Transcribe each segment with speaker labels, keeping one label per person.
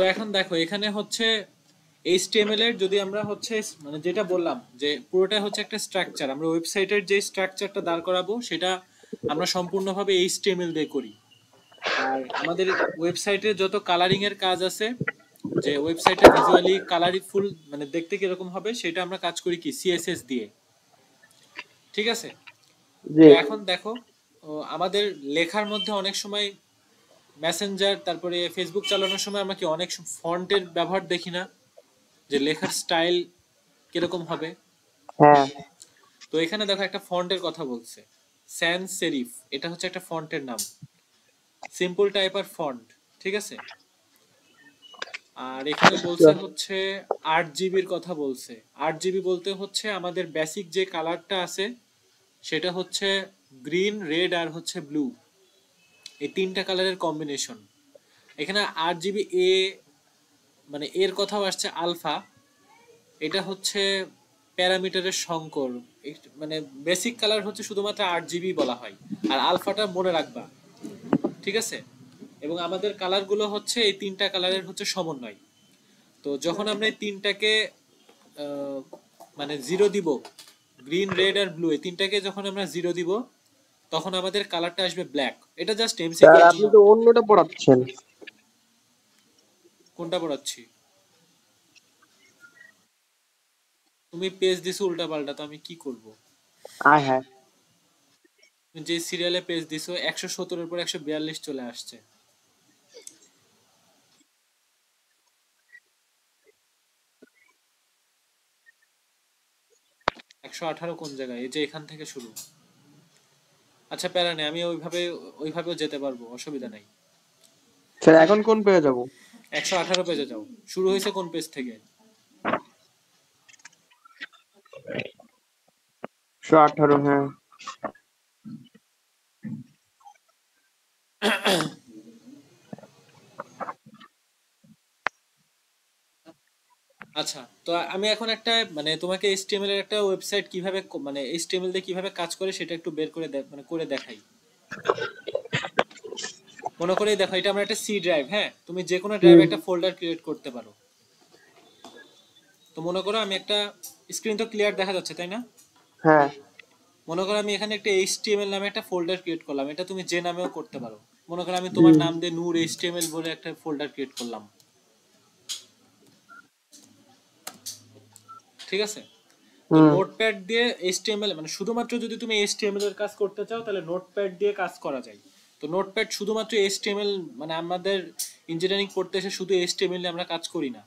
Speaker 1: তো এখন দেখো এখানে হচ্ছে HTML এর যদি আমরা হচ্ছে মানে যেটা বললাম যে পুরোটা হচ্ছে একটা স্ট্রাকচার, আমরা ওয়েবসাইটের যে স্ট্রাকচারটা দাঁড় করাবো সেটা আমরা সম্পূর্ণভাবে HTML দিয়ে করি। আর আমাদের ওয়েবসাইটের যত কালারিং এর কাজ আছে, যে ওয়েবসাইটটা ভিজুয়ালি কালারফুল মানে দেখতে কিরকম হবে, সেটা আমরা কাজ করি কি CSS দিয়ে। ঠিক আছে,
Speaker 2: জি
Speaker 1: তো এখন দেখো আমাদের লেখার মধ্যে অনেক সময় মেসেঞ্জার তারপরে ফেসবুক চালানোর সময় আমরা কি অনেক ফন্টের ব্যবহার দেখি না, যে লেখার স্টাইল কিরকম হবে।
Speaker 2: হ্যাঁ
Speaker 1: তো এখানে দেখো একটা ফন্টের কথা বলছে, স্যান্স সেরিফ, এটা হচ্ছে একটা ফন্টের নাম, সিম্পল টাইপার ফন্ট। ঠিক আছে, আর এখানে বলছে হচ্ছে 8 জিবির কথা বলছে। 8 জিবি বলতে হচ্ছে আমাদের বেসিক যে কালারটা আছে সেটা হচ্ছে গ্রিন, রেড আর হচ্ছে ব্লু, এই তিনটা কালারের কম্বিনেশন। এখানে 8 জিবি মানে এর কথাও আসছে আলফা, এটা হচ্ছে প্যারামিটারের সংকর। মানে বেসিক কালার হচ্ছে শুধুমাত্র 8 জিবি বলা হয়, আর আলফাটা মনে রাখবা। ঠিক আছে, এবং আমাদের কালারগুলো হচ্ছে এই তিনটা কালারের হচ্ছে সমন্বয়। তো যখন আমরা এই তিনটাকে মানে জিরো দিব, গ্রিন, রেড আর ব্লু, এই তিনটাকে যখন আমরা জিরো দিব তখন আমাদের কালারটা আসবে ব্ল্যাক। এটা জাস্ট এমসিকিউ
Speaker 2: স্যার,
Speaker 1: এর
Speaker 2: আপনি
Speaker 1: জন্য।
Speaker 2: তো অন্যটা পড়াচ্ছেন।
Speaker 1: কোনটা পড়াচ্ছি? তুমি পেজ দিছো উল্টা পাল্টা, তো আমি কি করব?
Speaker 2: আয় হ্যাঁ,
Speaker 1: তুমি যে সিরিয়ালে পেজ দিছো 117-এর পর 142 চলে আসছে। 118 কোন জায়গায়? এই যে এখান থেকে শুরু। আচ্ছা প্যারা নেই, আমি ওইভাবেও যেতে পারবো, অসুবিধা নাই।
Speaker 2: স্যার এখন কোন পেয়ে যাব?
Speaker 1: 118 পেজে যাও। শুরু হয়েছে কোন পেজ থেকে?
Speaker 2: 118, হ্যাঁ।
Speaker 1: আচ্ছা, তো আমি এখন একটা মানে তোমাকে HTML এর একটা ওয়েবসাইট কিভাবে মানে HTML দিয়ে কিভাবে কাজ করে সেটা একটু বের করে মানে করে দেখাই। মনে করে দেখো, এটা আমার একটা সি ড্রাইভ। হ্যাঁ, তুমি যে কোনো ড্রাইভে
Speaker 2: হুম,
Speaker 1: একটা ফোল্ডার ক্রিয়েট করতে পারো। তো মনে করো আমি একটা, স্ক্রিন তো ক্লিয়ার দেখা যাচ্ছে তাই না?
Speaker 2: হ্যাঁ।
Speaker 1: মনে করো আমি এখানে একটা HTML নামে একটা ফোল্ডার ক্রিয়েট করলাম, এটা তুমি যে নামেও করতে পারো। মনে করো আমি তোমার
Speaker 2: হুম,
Speaker 1: নাম দিয়ে নূর HTML বলে একটা ফোল্ডার ক্রিয়েট করলাম। ঠিক আছে, তো
Speaker 2: হুম,
Speaker 1: নোটপ্যাড দিয়ে HTML মানে শুধুমাত্র যদি তুমি HTML এর কাজ করতে চাও তাহলে নোটপ্যাড দিয়ে কাজ করা যায়। তো নোটপ্যাড শুধুমাত্র HTML, মানে আমাদের ইঞ্জিনিয়ারিং পড়তে এসে শুধু HTML নিয়ে আমরা কাজ করি না,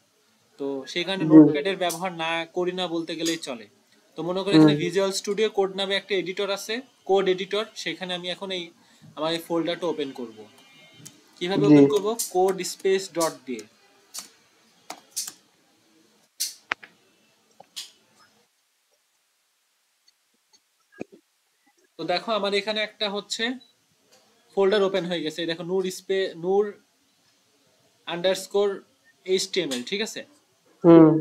Speaker 1: তো সেই কারণে
Speaker 2: জি,
Speaker 1: নোটপ্যাডের ব্যবহার না করি না বলতে গেলেই চলে। তো মনে করো
Speaker 2: হুম,
Speaker 1: এখানে ভিজুয়াল স্টুডিও কোড নামে একটা এডিটর আছে, কোড এডিটর। সেখানে আমি এখন আমার এই ফোল্ডারটা ওপেন করব। কিভাবে
Speaker 2: জি।
Speaker 1: ওপেন করব? কোড স্পেস ডট দিয়ে। তো দেখো আমার এখানে একটা হচ্ছে ফোল্ডার ওপেন হয়ে গেছে, দেখো নূর আন্ডারস্কোর HTML। ঠিক আছে,
Speaker 2: হুম,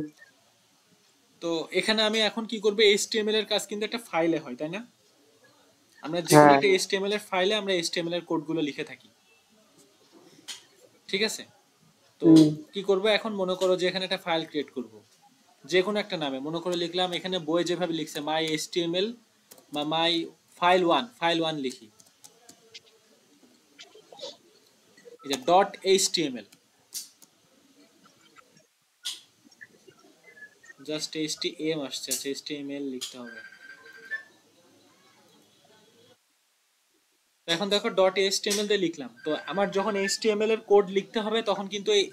Speaker 1: তো এখানে আমি এখন কি করব, HTML এর কাজ কিন্তু একটা ফাইলে হয় তাই না? আমরা যে কোনো
Speaker 2: হ্যাঁ,
Speaker 1: একটা HTML এর ফাইলে আমরা HTML এর কোডগুলো লিখে থাকি। ঠিক আছে, তো
Speaker 2: হুম,
Speaker 1: কি করব এখন, মনে করো যে এখানে একটা ফাইল ক্রিয়েট করব যে কোনো একটা নামে। মনে করে লিখলাম, এখানে বই যেভাবে লিখছে মাই HTML বা মাই ফাইল ওয়ান লিখি, এই যে ডট HTML, জাস্ট HTML আসছে। আচ্ছা HTML লিখতে হবে। তো এখন দেখো ডট HTML দিয়ে লিখলাম, তো আমার যখন HTML এর কোড লিখতে হবে তখন কিন্তু এই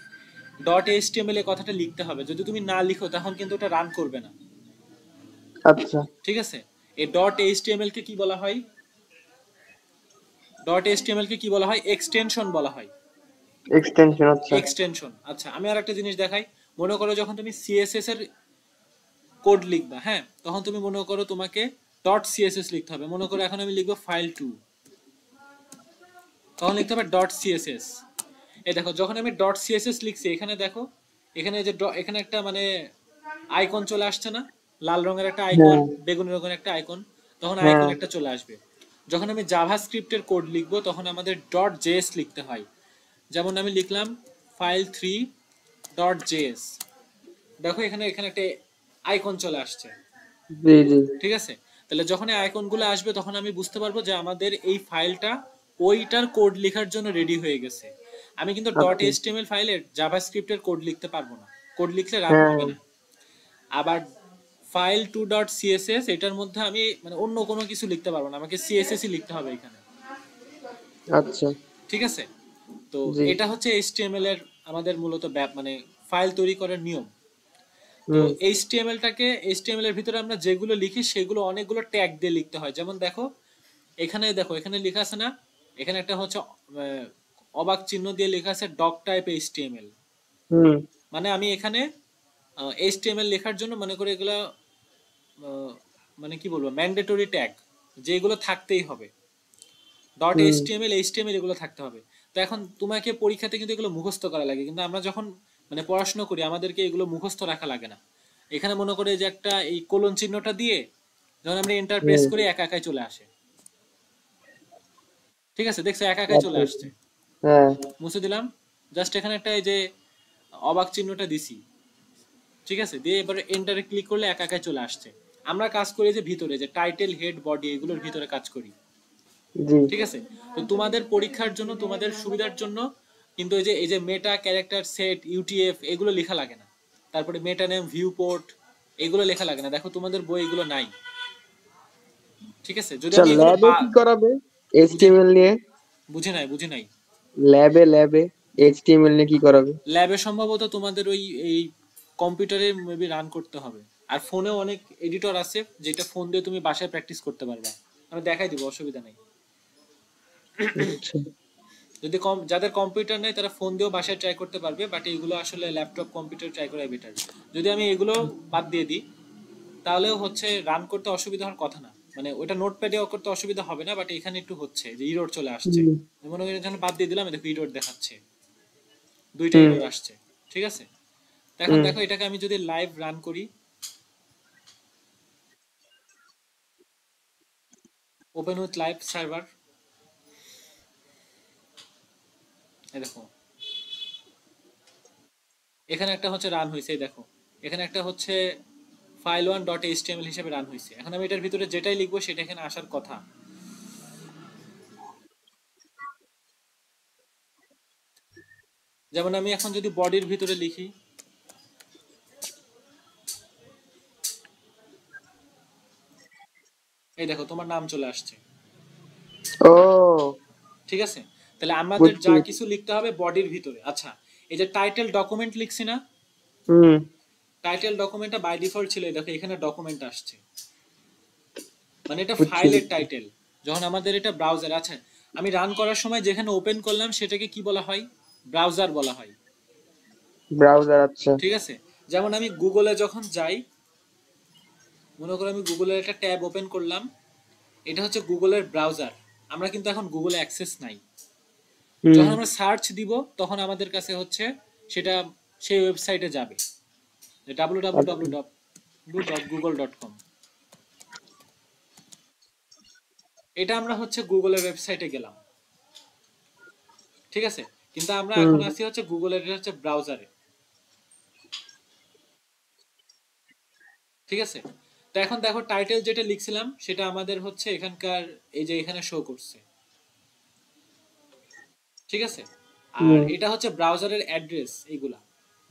Speaker 1: ডট HTML এর কথাটা লিখতে হবে। যদি তুমি না লিখো তখন কিন্তু এটা রান করবে না।
Speaker 2: আচ্ছা।
Speaker 1: ঠিক আছে, এই ডট HTML কে কি বলা হয়? ডট HTML কে কি বলা হয়? এক্সটেনশন বলা হয়।
Speaker 2: এক্সটেনশন, আচ্ছা।
Speaker 1: এক্সটেনশন। আচ্ছা আমি আর একটা জিনিস দেখাই। মনে করো যখন তুমি CSS এর কোড লিখবা, হ্যাঁ, তখন তুমি মনে করো তোমাকে ডট CSS লিখতে হবে। মনে করো এখন আমি লিখবো ফাইল2, তখন লিখতে হবে ডট CSS। এই দেখো যখন আমি ডট CSS লিখছি, এখানে দেখো, এখানে যে এখানে একটা মানে আইকন চলে আসছে না, লাল রঙের একটা আইকন,
Speaker 2: হ্যাঁ,
Speaker 1: বেগুনি রঙের একটা আইকন, তখন
Speaker 2: হ্যাঁ,
Speaker 1: আইকন একটা চলে আসবে। যখন আমি জাভাস্ক্রিপ্টের কোড লিখবো তখন আমাদের ডট জেএস লিখতে হয়। যেমন আমি লিখলাম ফাইল3 ডট জেএস, দেখো এখানে এখানে একটা আইকন চলে আসছে,
Speaker 2: জি জি।
Speaker 1: ঠিক আছে? তাহলে যখন এই আইকনগুলো আসবে তখন আমি বুঝতে পারবো যে আমাদের এই ফাইলটা ওইটার কোড লেখার জন্য রেডি হয়ে গেছে। আমি কিন্তু ডট
Speaker 2: আচ্ছা।
Speaker 1: এইচটিএমএল ফাইলের জাভাস্ক্রিপ্টের কোড লিখতে পারবো না, কোড লিখলে রান
Speaker 2: হ্যাঁ
Speaker 1: হবে না। আবার ফাইল টু ডট সিএসএস এটার মধ্যে আমি মানে অন্য কোনো কিছু লিখতে পারবো না, আমাকে সিএসএসই লিখতে হবে এখানে,
Speaker 2: আচ্ছা।
Speaker 1: ঠিক আছে? তো
Speaker 2: জি।
Speaker 1: এটা হচ্ছে এইচটিএমএল এর আমাদের মূলত মানে ফাইল তৈরি করার নিয়ম। তো
Speaker 2: হুম
Speaker 1: এইচটিএমএলটাকে, এইচটিএমএল এর ভিতরে আমরা যেগুলো লিখি সেগুলো অনেকগুলো ট্যাগ দিয়ে লিখতে হয়। যেমন দেখো এখানে, দেখো এখানে লেখা আছে না, এখানে একটা হচ্ছে অবাক চিহ্ন দিয়ে লেখা আছে ডক টাইপ এইচটিএমএল।
Speaker 2: হুম
Speaker 1: মানে আমি এখানে এইচটিএমএল লেখার জন্য মনে করে এগুলো মানে কি বলবো ম্যান্ডেটরি ট্যাগ, যেগুলো থাকতেই হবে। ডট
Speaker 2: হুম
Speaker 1: এইচটিএমএল, এইচটিএমএল এগুলো থাকতে হবে। তো এখন তোমাকে পরীক্ষাতে কিন্তু এগুলো মুখস্থ করা লাগে, কিন্তু আমরা যখন মানে পড়াশোনা করি আমাদেরকে এগুলো মুখস্থ রাখা লাগে না। এখানে মনে করে যে একটা এই কোলন চিহ্নটা দিয়ে যখন আমরা এন্টার প্রেস
Speaker 2: হুম।
Speaker 1: করি একা একাই চলে আসে, ঠিক আছে? দেখছো একা একাই চলে
Speaker 2: আচ্ছা আচ্ছা।
Speaker 1: আসছে।
Speaker 2: হ্যাঁ।
Speaker 1: মুছে দিলাম, জাস্ট এখানে একটা এই যে অবাক চিহ্নটা দিছি, ঠিক আছে? দিয়ে এবারে এন্টারে ক্লিক করলে একা একাই চলে আসছে। আমরা কাজ করি যে ভিতরে যে টাইটেল হেড বডি এগুলোর ভিতরে কাজ করি,
Speaker 2: জি।
Speaker 1: ঠিক আছে? তো তোমাদের পরীক্ষার জন্য তোমাদের সুবিধার জন্য কিন্তু এই যে মেটা ক্যারেক্টার সেট ইউটিএফ এগুলো লেখা লাগে না, তারপরে মেটা নেম ভিউ পোর্ট এগুলো লেখা লাগে না। দেখো তোমাদের বই এগুলো নাই, ঠিক আছে? যদি
Speaker 2: আচ্ছা,
Speaker 1: আমি এগুলো
Speaker 2: ল্যাবে কি করাবে
Speaker 1: বুঝি,
Speaker 2: এইচটিএমএল নিয়ে?
Speaker 1: বুঝি নাই, বুঝি নাই।
Speaker 2: ল্যাবে এইচটিএমএল নিয়ে কি করাবে?
Speaker 1: ল্যাবে সম্ভবত তোমাদের ওই এই কম্পিউটারে মেবি রান করতে হবে। আর ফোনেও অনেক এডিটর আছে যেটা ফোন দিয়ে তুমি বাসায় প্র্যাকটিস করতে পারবে, আমি দেখাই দিব, অসুবিধা নেই।
Speaker 2: আচ্ছা।
Speaker 1: যদি যাদের কম্পিউটার নেই তারা ফোন দিয়েও বাসায় ট্রাই করতে পারবে, বাট এগুলো আসলে ল্যাপটপ কম্পিউটার ট্রাই করাই বেটার। যদি আমি এগুলো বাদ দিয়ে দিই তাহলেও হচ্ছে রান করতে অসুবিধা হওয়ার কথা না, মানে ওটা নোটপ্যাডেও করতে অসুবিধা হবে না, বাট এখানে একটু হচ্ছে যে ইরোর চলে আসছে।
Speaker 2: হুম
Speaker 1: মনে করি যখন বাদ দিয়ে দিলাম দেখো ইরোর দেখাচ্ছে, দুইটা
Speaker 2: হুম
Speaker 1: ইরোর আসছে, ঠিক আছে? তো এখন
Speaker 2: হুম।
Speaker 1: দেখো এটাকে আমি যদি লাইভ রান করি, ওপেন উইথ লাইভ সার্ভার, এই দেখো এখানে একটা হচ্ছে রান হয়েছে, এই দেখো এখানে একটা হচ্ছে ফাইল ওয়ান ডট এইচটিএমএল হিসেবে রান হয়েছে। এখন আমি এটার ভিতরে যেটাই লিখবো সেটা এখানে আসার কথা। যেমন আমি এখন যদি বডির ভিতরে লিখি, এই দেখো তোমার নাম চলে আসছে,
Speaker 2: ও,
Speaker 1: ঠিক আছে? তাহলে আমাদের
Speaker 2: বুঝছি।
Speaker 1: যা কিছু লিখতে হবে বডির ভিতরে। আচ্ছা, এই যে টাইটেল ডকুমেন্ট লিখছি না,
Speaker 2: হুম।
Speaker 1: টাইটেল ডকুমেন্টটা বাই ডিফল্ট ছিল, এই দেখো এখানে ডকুমেন্ট আসছে, মানে এটা
Speaker 2: বুঝছি
Speaker 1: ফাইলের
Speaker 2: বুঝছি।
Speaker 1: টাইটেল। যখন আমাদের এটা ব্রাউজার আছে, আমি রান করার সময় যেখানে ওপেন করলাম সেটাকে কি বলা হয়? ব্রাউজার বলা হয়,
Speaker 2: ব্রাউজার, আচ্ছা।
Speaker 1: ঠিক আছে? যেমন আমি গুগলে যখন যাই, মনে করো আমি গুগলের একটা ট্যাব ওপেন করলাম, এটা হচ্ছে গুগলের ব্রাউজার। আমরা কিন্তু এখন গুগলে অ্যাক্সেস নাই,
Speaker 2: হুম।
Speaker 1: যখন আমরা সার্চ দিব তখন আমাদের কাছে হচ্ছে সেটা সেই ওয়েবসাইটে যাবে,
Speaker 2: আচ্ছা।
Speaker 1: www.google.com। এটা আমরা হচ্ছে গুগলের ওয়েবসাইটে গেলাম, ঠিক আছে? কিন্তু আমরা
Speaker 2: হুম।
Speaker 1: এখন আছি হচ্ছে গুগলের হচ্ছে ব্রাউজারে, ঠিক আছে? তো এখন দেখো টাইটেল যেটা লিখছিলাম সেটা আমাদের হচ্ছে এখানকার এই যে এখানে শো করছে, ঠিক আছে? আর
Speaker 2: হুম।
Speaker 1: এটা হচ্ছে ব্রাউজারের অ্যাড্রেস, এইগুলা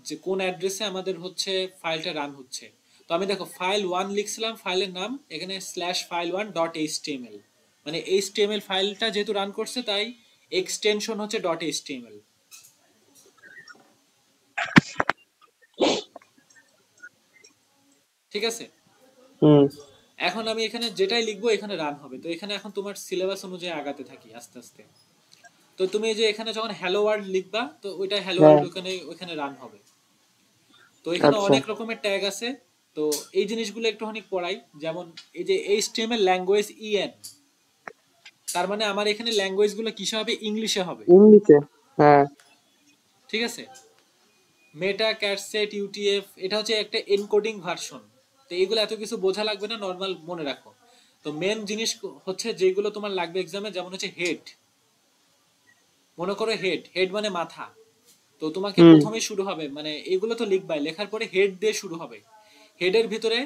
Speaker 1: যে কোন অ্যাড্রেসে আমাদের হচ্ছে ফাইলটা রান হচ্ছে। তো আমি দেখো ফাইল ওয়ান লিখছিলাম, ফাইলের নাম এখানে slash file one dot HTML, মানে এইচটিএমএল ফাইলটা যেহেতু রান করছে তাই এক্সটেনশন হচ্ছে ডট এইচটিএমএল, ঠিক আছে?
Speaker 2: হুম।
Speaker 1: এখন আমি এখানে যেটাই লিখবো এখানে রান হবে। তো এখানে এখন তোমার সিলেবাস অনুযায়ী আগাতে থাকি আস্তে আস্তে। তো তুমি এই যে এখানে যখন হ্যালো ওয়ার্ল্ড লিখবা তো ওইটা হ্যালো
Speaker 2: হ্যাঁ।
Speaker 1: ওয়ার্ল্ড ওখানে ওইখানে রান হবে। তো এখানে
Speaker 2: আচ্ছা।
Speaker 1: অনেক রকমের ট্যাগ আছে, তো এই জিনিসগুলো একটুখানি পড়াই। যেমন এই যে এইচটিএমএল ল্যাঙ্গুয়েজ ইএন, তার মানে আমার এখানে ল্যাঙ্গুয়েজ গুলো কিসে হবে? ইংলিশে হবে,
Speaker 2: ইংলিশে। হ্যাঁ।
Speaker 1: ঠিক আছে? মেটা ক্যাটসেট ইউটিএফ এটা হচ্ছে একটা এনকোডিং ভার্সন। তো এগুলো এত কিছু বোঝা লাগবে না, নর্মাল মনে রাখো। তো মেন জিনিস হচ্ছে যেগুলো তোমার লাগবে এক্সামে, যেমন হচ্ছে হেড, মনে করো হেড, হেড মানে মাথা, তো তোমাকে
Speaker 2: হুম
Speaker 1: প্রথমে শুরু হবে মানে এগুলো তো লিখবাই, লেখার পরে হেড দিয়ে শুরু হবে। হেডের ভিতরে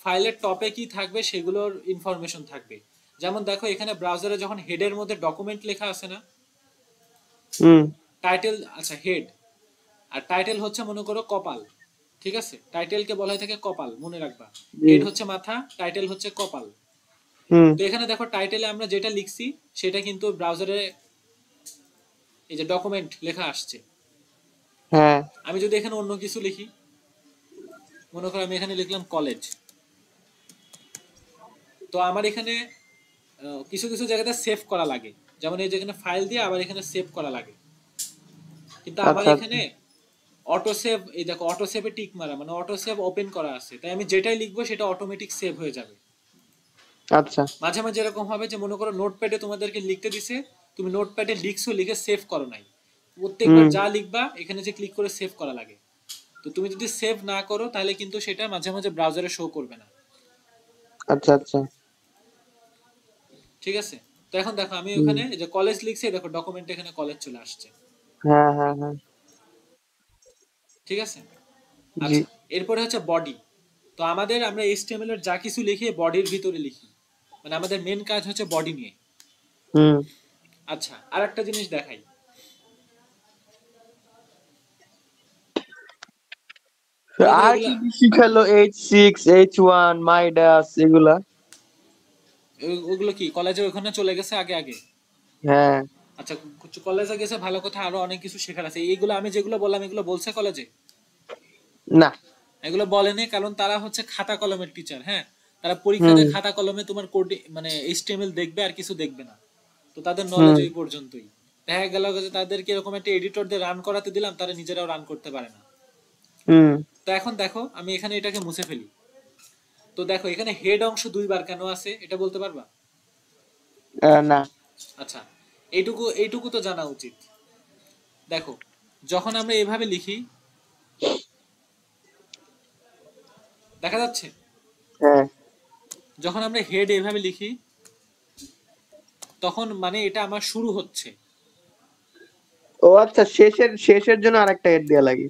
Speaker 1: ফাইলের টপে কি থাকবে সেগুলোর ইনফরমেশন থাকবে। যেমন দেখো এখানে ব্রাউজারে যখন হেডের মধ্যে ডকুমেন্ট লেখা আছে না,
Speaker 2: হুম
Speaker 1: টাইটেল, আচ্ছা হেড আর টাইটেল হচ্ছে মনে করো কপাল, ঠিক আছে, টাইটেলকে বলা হয় থাকে কপাল, মনে রাখবা।
Speaker 2: জি
Speaker 1: হেড হচ্ছে মাথা, টাইটেল হচ্ছে কপাল।
Speaker 2: হুম
Speaker 1: তো এখানে দেখো টাইটেলে আমরা যেটা লিখছি সেটা কিন্তু ব্রাউজারে এই যে ডকুমেন্ট লেখা আসছে।
Speaker 2: হ্যাঁ
Speaker 1: আমি যদি এখানে অন্য কিছু লিখি, মনে করো আমি এখানে লিখলাম কলেজ, তো আমার এখানে কিছু কিছু জায়গাতে সেভ করা লাগে, যেমন এই যেখানে ফাইল দিয়ে আবার এখানে সেভ করা লাগে, কিন্তু আমার
Speaker 2: আচ্ছা আচ্ছা
Speaker 1: এখানে অটো সেভ, এই দেখো অটো সেভে টিক মারা মানে অটো সেভ ওপেন করা আছে, তাই আমি যেটাই লিখবো সেটা অটোমেটিক সেভ হয়ে যাবে।
Speaker 2: আচ্ছা
Speaker 1: মাঝে মাঝে এরকম হবে যে মনে করো নোটপ্যাডে তোমাদেরকে লিখতে দিছে, তুমি নোটপ্যাডে লিখছো, লিখে সেভ করো নাই, প্রত্যেকবার
Speaker 2: হুম
Speaker 1: যা লিখবা এখানে যে ক্লিক করে সেভ করা লাগে। তো তুমি যদি সেভ না করো তাহলে কিন্তু সেটা মাঝে মাঝে ব্রাউজারে শো করবে না।
Speaker 2: আচ্ছা আচ্ছা
Speaker 1: ঠিক আছে, তো এখন দেখো আমি
Speaker 2: হুম
Speaker 1: ওখানে যে কলেজ লিখছি, দেখো ডকুমেন্ট এখানে কলেজ চলে আসছে।
Speaker 2: হ্যাঁ হ্যাঁ হ্যাঁ
Speaker 1: ঠিক আছে,
Speaker 2: জি
Speaker 1: আচ্ছা এরপরে হচ্ছে বডি। তো আমাদের আমরা এইচটিএমএল এর যা কিছু লিখি বডির ভিতরে লিখি, মানে আমাদের মেন কাজ হচ্ছে বডি নিয়ে।
Speaker 2: হুম
Speaker 1: আচ্ছা আর একটা জিনিস দেখাই, মনে করো
Speaker 2: আর
Speaker 1: এগুলা,
Speaker 2: কি কি শিখালো H6 H1 মাইডাস এগুলা
Speaker 1: ওগুলো কি কলেজে ওখানে চলে গেছে আগে আগে?
Speaker 2: হ্যাঁ
Speaker 1: আচ্ছা কলেজে গেছে ভালো কথা, আরো অনেক কিছু শেখার আছে। এইগুলো আমি যেগুলো বললাম এগুলো বলছে কলেজে?
Speaker 2: না
Speaker 1: এগুলো বলেনি, কারণ তারা হচ্ছে খাতা কলমের টিচার। হ্যাঁ, তারা পরীক্ষাতে
Speaker 2: হুম
Speaker 1: খাতা কলমে তোমার কোড মানে এইচটিএমএল দেখবে আর কিছু দেখবে না। তো তাদের নলেজ
Speaker 2: হুম
Speaker 1: ওই পর্যন্তই। দেখা গেল যে তাদেরকে এরকম একটা এডিটর দিয়ে রান করাতে দিলাম, তারা নিজেরাও রান করতে পারে না।
Speaker 2: হুম
Speaker 1: তো এখন দেখো আমি এখানে এটাকে মুছে ফেলি। তো দেখো এখানে হেড অংশ দুইবার কেন আছে এটা বলতে পারবা?
Speaker 2: না
Speaker 1: আচ্ছা, এইটুকু এইটুকু তো জানা উচিত। দেখো যখন আমরা এভাবে লিখি, দেখা যাচ্ছে
Speaker 2: হ্যাঁ
Speaker 1: যখন আমরা হেড এভাবে লিখি তখন মানে এটা আমার শুরু হচ্ছে।
Speaker 2: ও আচ্ছা শেষের জন্য আরেকটা হেড দেয়া লাগে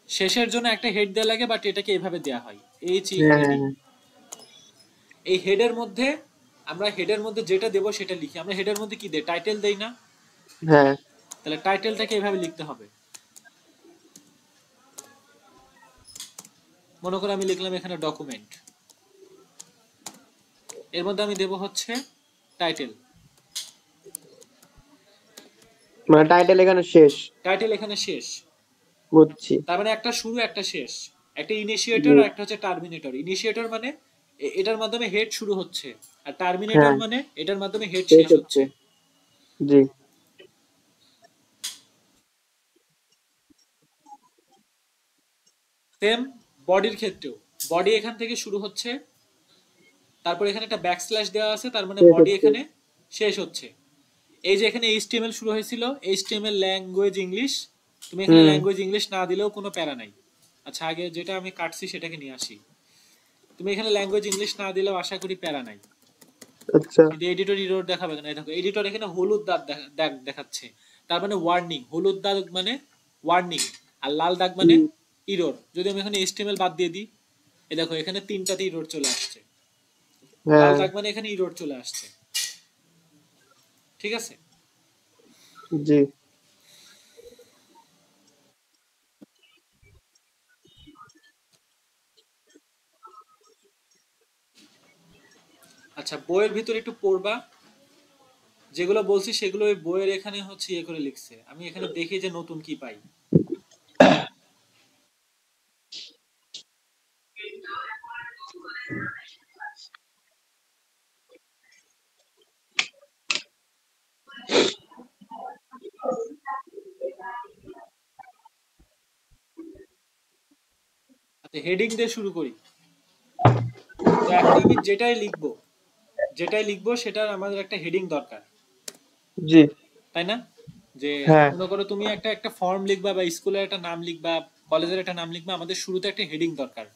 Speaker 1: শেষের জন্য একটা হেড দেওয়া লাগে, বাট এটাকে এভাবে দেওয়া হয়, এইচ ই
Speaker 2: হ্যাঁ হ্যাঁ
Speaker 1: হেডিং। এই হেডের মধ্যে আমরা হেডের মধ্যে যেটা দেবো সেটা লিখি। আমরা হেডের মধ্যে কি দেই, টাইটেল দেই না?
Speaker 2: হ্যাঁ
Speaker 1: তাহলে টাইটেলটাকে এভাবে লিখতে হবে। মনে করো আমি লিখলাম এখানে ডকুমেন্ট, এর মধ্যে আমি দেব হচ্ছে টাইটেল।
Speaker 2: মানে টাইটেল এখানে শেষ
Speaker 1: টাইটেল এখানে শেষ,
Speaker 2: বুঝছি
Speaker 1: তার মানে একটা শুরু একটা শেষ, একটা
Speaker 2: জি
Speaker 1: ইনিশিয়েটর আর একটা হচ্ছে টার্মিনেটর। ইনিশিয়েটর মানে এটার মাধ্যমে হেড শুরু হচ্ছে, আর টার্মিনেটর
Speaker 2: হ্যাঁ
Speaker 1: মানে এটার মাধ্যমে হেড
Speaker 2: শেষ
Speaker 1: শেষ
Speaker 2: হচ্ছে
Speaker 1: হচ্ছে।
Speaker 2: জি
Speaker 1: সেম বডির ক্ষেত্রেও, বডি এখান থেকে শুরু হচ্ছে, তারপর এখানে একটা ব্যাকস্ল্যাশ দেওয়া আছে, তার মানে
Speaker 2: শেষ
Speaker 1: বডি
Speaker 2: হচ্ছে
Speaker 1: এখানে শেষ হচ্ছে। এই যে এখানে এইচটিএমএল শুরু হয়েছিল, এইচটিএমএল ল্যাঙ্গুয়েজ ইংলিশ, তুমি এখানে
Speaker 2: হুম
Speaker 1: ল্যাঙ্গুয়েজ ইংলিশ না দিলেও কোনো প্যারা নাই। আচ্ছা আগে যেটা আমি কাটছি সেটাকে নিয়ে আসি। তুমি এখানে ল্যাঙ্গুয়েজ ইংলিশ না দিলেও আশা করি প্যারা নাই।
Speaker 2: আচ্ছা
Speaker 1: কিন্তু এডিটর ইরর দেখাবে না, দেখো এডিটর এখানে হলুদ দাগ দেখাচ্ছে, তার মানে ওয়ার্নিং। হলুদ দাগ মানে ওয়ার্নিং, আর লাল দাগ মানে
Speaker 2: হুম
Speaker 1: ইরর। যদি আমি এখানে এইচটিএমএল বাদ দিয়ে দিই, এই দেখো এখানে তিনটাতে ইরর চলে আসছে। লাল
Speaker 2: হ্যাঁ
Speaker 1: দাগ মানে এখানে ইরর চলে আসছে। ঠিক আছে,
Speaker 2: জি
Speaker 1: আচ্ছা বইয়ের ভিতরে একটু পড়বা, যেগুলো বলছি সেগুলো ওই বইয়ের এখানে হচ্ছে ইয়ে করে লিখছে। আমি এখানে দেখি যে নতুন কি পাই। আচ্ছা হেডিং দিয়ে শুরু করি। তো এখন আমি যেটাই লিখবো সেটার আমাদের একটা হেডিং দরকার,
Speaker 2: জি
Speaker 1: তাই না? যে
Speaker 2: হ্যাঁ
Speaker 1: মনে করো তুমি একটা একটা ফর্ম লিখবা বা স্কুলের একটা নাম লিখবা, কলেজের একটা নাম লিখবা, আমাদের শুরুতে একটা হেডিং দরকার।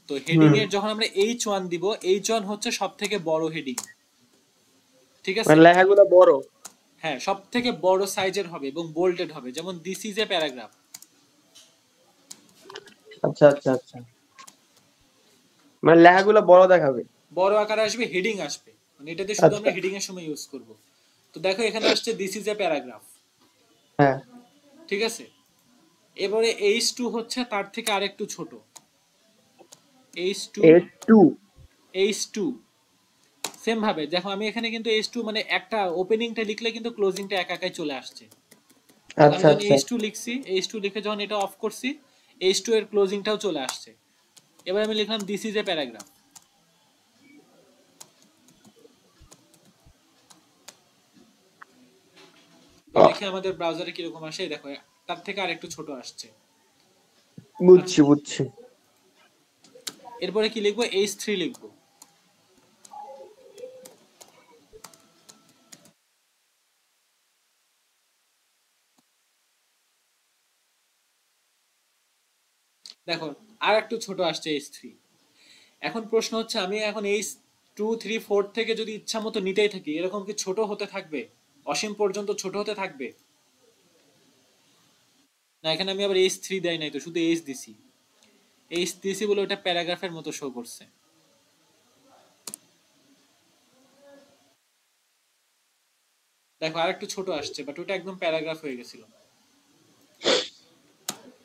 Speaker 1: তো হেডিং
Speaker 2: হুম
Speaker 1: এর যখন আমরা H1 দিব, H1 হচ্ছে সব থেকে বড় হেডিং। ঠিক আছে,
Speaker 2: মানে লেখাগুলো বড়
Speaker 1: হ্যাঁ সব থেকে বড় সাইজের হবে এবং বোল্ডেড হবে, যেমন দিস ইজ এ প্যারাগ্রাফ।
Speaker 2: আচ্ছা আচ্ছা আচ্ছা, মানে লেখাগুলো বড় দেখাবে।
Speaker 1: বড় আকারে আসবে, হেডিং আসবে, মানে এটাতে শুধু
Speaker 2: আচ্ছা।
Speaker 1: আমরা হেডিং এর সময় ইউজ করব। তো দেখো এখানে আসছে দিস ইজ এ প্যারাগ্রাফ,
Speaker 2: হ্যাঁ।
Speaker 1: ঠিক আছে। এবারে এইচ টু হচ্ছে তার থেকে আরেকটু ছোট, H two,
Speaker 2: H2।
Speaker 1: H two same ভাবে দেখো আমি এখানে কিন্তু এইচ টু মানে একটা ওপেনিংটা লিখলে কিন্তু ক্লোজিংটা একা একাই চলে আসছে। দেখো আমি
Speaker 2: আচ্ছা
Speaker 1: যখন
Speaker 2: আচ্ছা।
Speaker 1: এইচ টু লিখছি, এইচ টু লিখে যখন এটা অফ করছি, এইচ টু এর ক্লোজিংটাও চলে আসছে। এবার আমি লিখলাম দিস ইজ এ প্যারাগ্রাফ, তো
Speaker 2: আহ,
Speaker 1: দেখি আমাদের ব্রাউজারে কিরকম আসে, দেখো তার থেকে আরেকটু ছোট আসছে।
Speaker 2: বুঝছি
Speaker 1: আচ্ছা,
Speaker 2: বুঝছি।
Speaker 1: এরপরে কি লিখবো, এইচ থ্রি লিখবো। দেখো আর একটু ছোট আসছে এইচ থ্রি। এখন প্রশ্ন হচ্ছে আমি এখন এইচ টু থ্রি ফোর থেকে যদি ইচ্ছা মতো নিতেই থাকি, এরকম কি ছোট হতে থাকবে, অসীম পর্যন্ত ছোট হতে থাকবে? না, এখানে আমি আবার এইচ থ্রি দেয় নাই তো, শুধু এইচ দিছি। এইচ দিছি বলে ওটা প্যারাগ্রাফের মতো শো করছে। দেখো আর একটু ছোট আসছে, বাট ওটা একদম প্যারাগ্রাফ হয়ে গেছিল।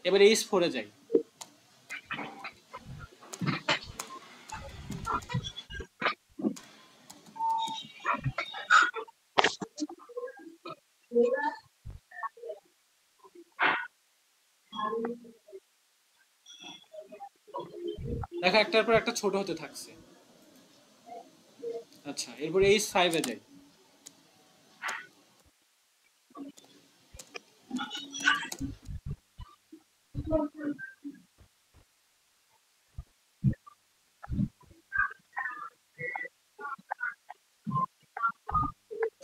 Speaker 1: এবার এইচ ফোরে যাই। দেখো একটার পর একটা ছোট হতে থাকছে। আচ্ছা, এরপরে এইচ ফাইভে যাই।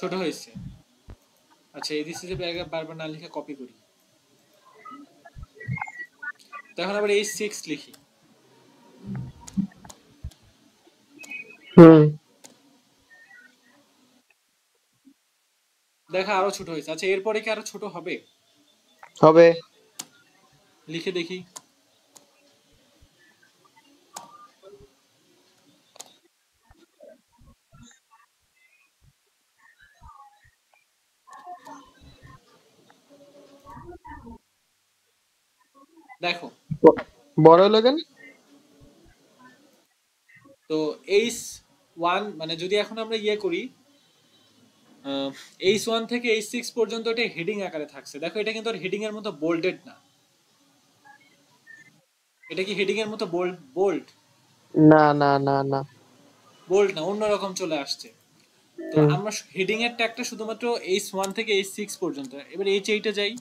Speaker 1: ছোট হয়েছে। আচ্ছা, এই দিস ইজ এ প্যারাগ্রাফ বারবার না লিখে কপি করি। তো এখন আবার এইচ সিক্স লিখি।
Speaker 2: হুম।
Speaker 1: দেখা আরো ছোট হয়েছে। আচ্ছা, এরপরে কি আরো ছোট হবে?
Speaker 2: হবে।
Speaker 1: লিখে দেখি। দেখো,
Speaker 2: বড় হলো কেন?
Speaker 1: তো এইচ ওয়ান মানে যদি এখন আমরা ইয়ে করি, এইচ ওয়ান থেকে এইচ সিক্স পর্যন্ত এটা হেডিং আকারে থাকছে। দেখো এটা কিন্তু আর হেডিং এর মতো বোল্ডেড না। এটা কি হেডিং এর মতো বোল্ড? বোল্ড
Speaker 2: না না না না।
Speaker 1: বোল্ড না, অন্যরকম চলে আসছে। তো
Speaker 2: হুম।
Speaker 1: আমরা হেডিং এর ট্যাগটা শুধুমাত্র এইচ ওয়ান থেকে এইচ সিক্স পর্যন্ত। এবার এইচ এইটে যাই।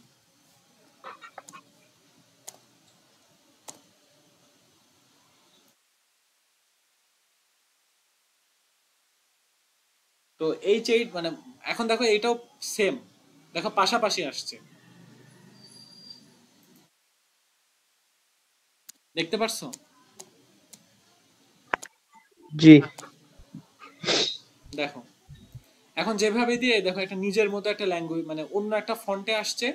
Speaker 1: তো এইচ এইট মানে এখন দেখো এটাও সেম, দেখো পাশাপাশি আসছে, দেখতে পারছো?
Speaker 2: জি।
Speaker 1: দেখো এখন যেভাবে দিয়ে দেখো একটা নিজের মতো একটা ল্যাঙ্গুয়েজ মানে অন্য একটা ফন্টে আসছে,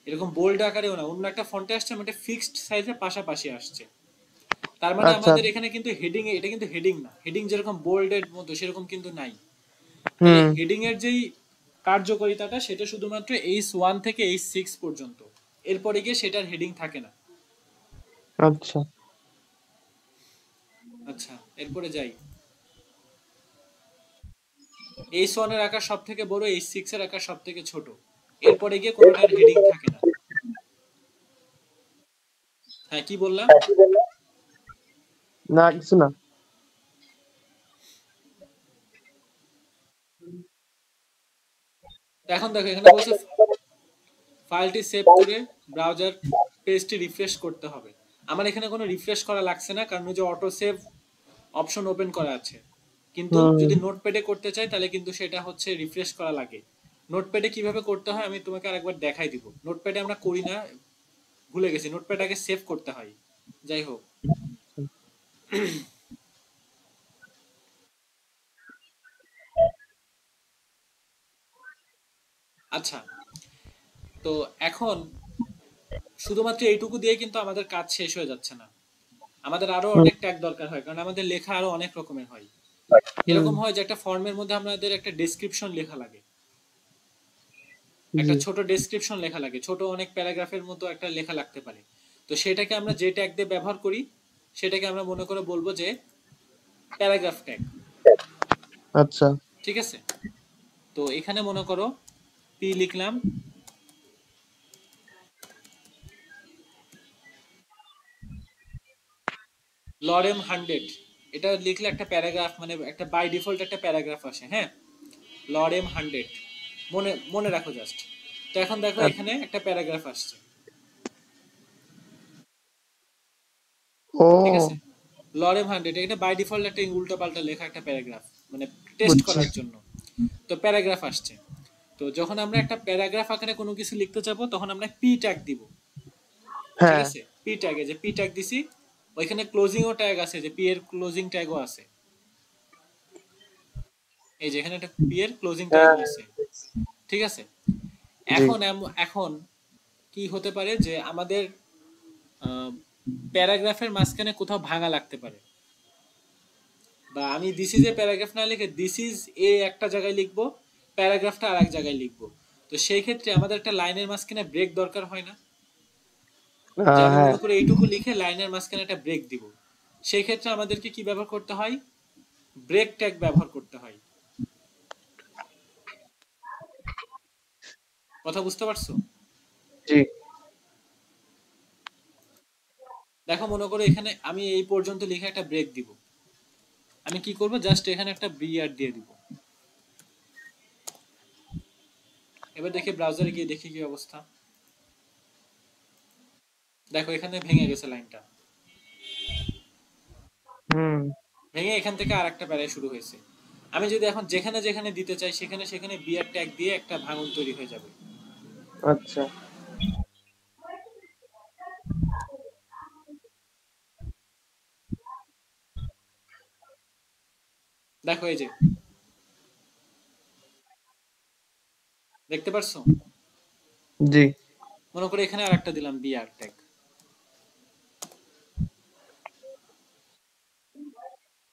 Speaker 1: এরকম বোল্ড আকারেও না, অন্য একটা ফন্টে আসছে, মানে ফিক্সড সাইজে পাশাপাশি আসছে। তার মানে
Speaker 2: আচ্ছা।
Speaker 1: আমাদের এখানে কিন্তু হেডিং, এটা কিন্তু হেডিং না, হেডিং যেরকম বোল্ডের মতো সেরকম কিন্তু নাই। তাহলে
Speaker 2: হুম।
Speaker 1: হেডিং এর যেই কার্যকারিতাটা সেটা শুধুমাত্র এইচ ওয়ান থেকে এইচ সিক্স পর্যন্ত, এরপরে গিয়ে সেটার হেডিং থাকে না।
Speaker 2: আচ্ছা।
Speaker 1: আচ্ছা, এরপরে যাই। এইচ ওয়ান এর আকার সব থেকে বড়, এইচ সিক্স এর আকার সব থেকে ছোট, এরপরে গিয়ে কোনোটার হেডিং থাকে না। হ্যাঁ, কি বললাম?
Speaker 2: না কিছু না।
Speaker 1: তো এখন দেখো এখানে বলছে ফাইলটি সেভ করে ব্রাউজার পেজটি রিফ্রেশ করতে হবে। আমার এখানে কোনো রিফ্রেশ করা লাগছে না, কারণ ওই যে অটো সেভ অপশন ওপেন করা আছে। কিন্তু
Speaker 2: হুম।
Speaker 1: যদি নোটপ্যাডে করতে চাই তাহলে কিন্তু সেটা হচ্ছে রিফ্রেশ করা লাগে। নোটপ্যাডে কিভাবে করতে হয় আমি তোমাকে আরেকবার দেখাই দিব। নোটপ্যাডে আমরা করি না, ভুলে গেছি, নোটপ্যাড আগে সেভ করতে হয়। যাই হোক, আচ্ছা, তো এখন শুধুমাত্র এইটুকু দিয়ে কিন্তু আমাদের কাজ শেষ হয়ে যাচ্ছে না, আমাদের আরো অনেক ট্যাগ দরকার হয়, কারণ আমাদের লেখা আরো অনেক রকমের হয়। এরকম হয় যে একটা ফর্মের মধ্যে আমাদের একটা ডেসক্রিপশন লেখা লাগে, একটা ছোট ডেসক্রিপশন লেখা লাগে, ছোট অনেক প্যারাগ্রাফের মতো একটা লেখা লাগতে পারে। তো সেটাকে আমরা যে ট্যাগ দিয়ে ব্যবহার করি সেটাকে আমরা মনে করে বলবো যে প্যারাগ্রাফ ট্যাগ।
Speaker 2: আচ্ছা,
Speaker 1: ঠিক আছে, তো এখানে মনে করো পি লিখলাম, লরেম 100, এটা লিখলে একটা প্যারাগ্রাফ, মানে একটা বাই ডিফল্ট একটা প্যারাগ্রাফ আসে। হ্যাঁ, লরেম 100, মনে মনে রাখো জাস্ট। তো এখন দেখো এখানে একটা প্যারাগ্রাফ আসছে।
Speaker 2: ও
Speaker 1: ঠিক আছে, লরেম 100 এটা বাই ডিফল্ট একটা উল্টো পাল্টা লেখা একটা প্যারাগ্রাফ, মানে টেস্ট
Speaker 2: বুঝছি।
Speaker 1: করার জন্য। তো প্যারাগ্রাফ আসছে, তো যখন আমরা একটা প্যারাগ্রাফ আকারে কোনো কিছু লিখতে যাবো তখন আমরা পি ট্যাগ দিব। ঠিক
Speaker 2: হ্যাঁ,
Speaker 1: আছে, পি ট্যাগে যে পি ট্যাগ দিছি, ওইখানে ক্লোজিংও ট্যাগ আছে, যে পি এর ক্লোজিং ট্যাগও আছে। এই যে এখানে একটা পি এর ক্লোজিং ট্যাগ
Speaker 2: হ্যাঁ,
Speaker 1: আছে। ঠিক আছে,
Speaker 2: জি,
Speaker 1: এখন এখন কি হতে পারে যে আমাদের প্যারাগ্রাফের মাঝখানে কোথাও ভাঙা লাগতে পারে, বা আমি দিস ইজ এ প্যারাগ্রাফ না লিখে দিস ইজ এ একটা জায়গায় লিখবো, প্যারাগ্রাফটা আর এক জায়গায় লিখবো। তো সেই ক্ষেত্রে আমাদের একটা লাইনের মাঝখানে ব্রেক দরকার হয় না, যে আমি
Speaker 2: হ্যাঁ,
Speaker 1: মনে করি এইটুকু লিখে লাইনের মাঝখানে একটা ব্রেক দিব। সেই ক্ষেত্রে আমাদেরকে কি ব্যবহার করতে হয়, ব্রেক ট্যাগ ব্যবহার করতে হয়। কথা বুঝতে পারছো?
Speaker 2: জি,
Speaker 1: দেখো মনে করো এখানে আমি এই পর্যন্ত লিখে একটা ব্রেক দিব, আমি কি করব, জাস্ট এখানে একটা বিআর দিয়ে দিব। এবার দেখি ব্রাউজারে গিয়ে দেখি কি অবস্থা। দেখো এখানে ভেঙে গেছে লাইনটা,
Speaker 2: হুম,
Speaker 1: ভেঙে এখান থেকে আর একটা প্যারায় শুরু হয়েছে। আমি যদি এখন যেখানে যেখানে দিতে চাই সেখানে সেখানে বিআর ট্যাগ দিয়ে একটা ভাঙন তৈরি হয়ে যাবে।
Speaker 2: আচ্ছা,
Speaker 1: দেখো এই যে, দেখতে পারছো?
Speaker 2: জি,
Speaker 1: মনে করো এখানে আর একটা দিলাম বিআর ট্যাগ,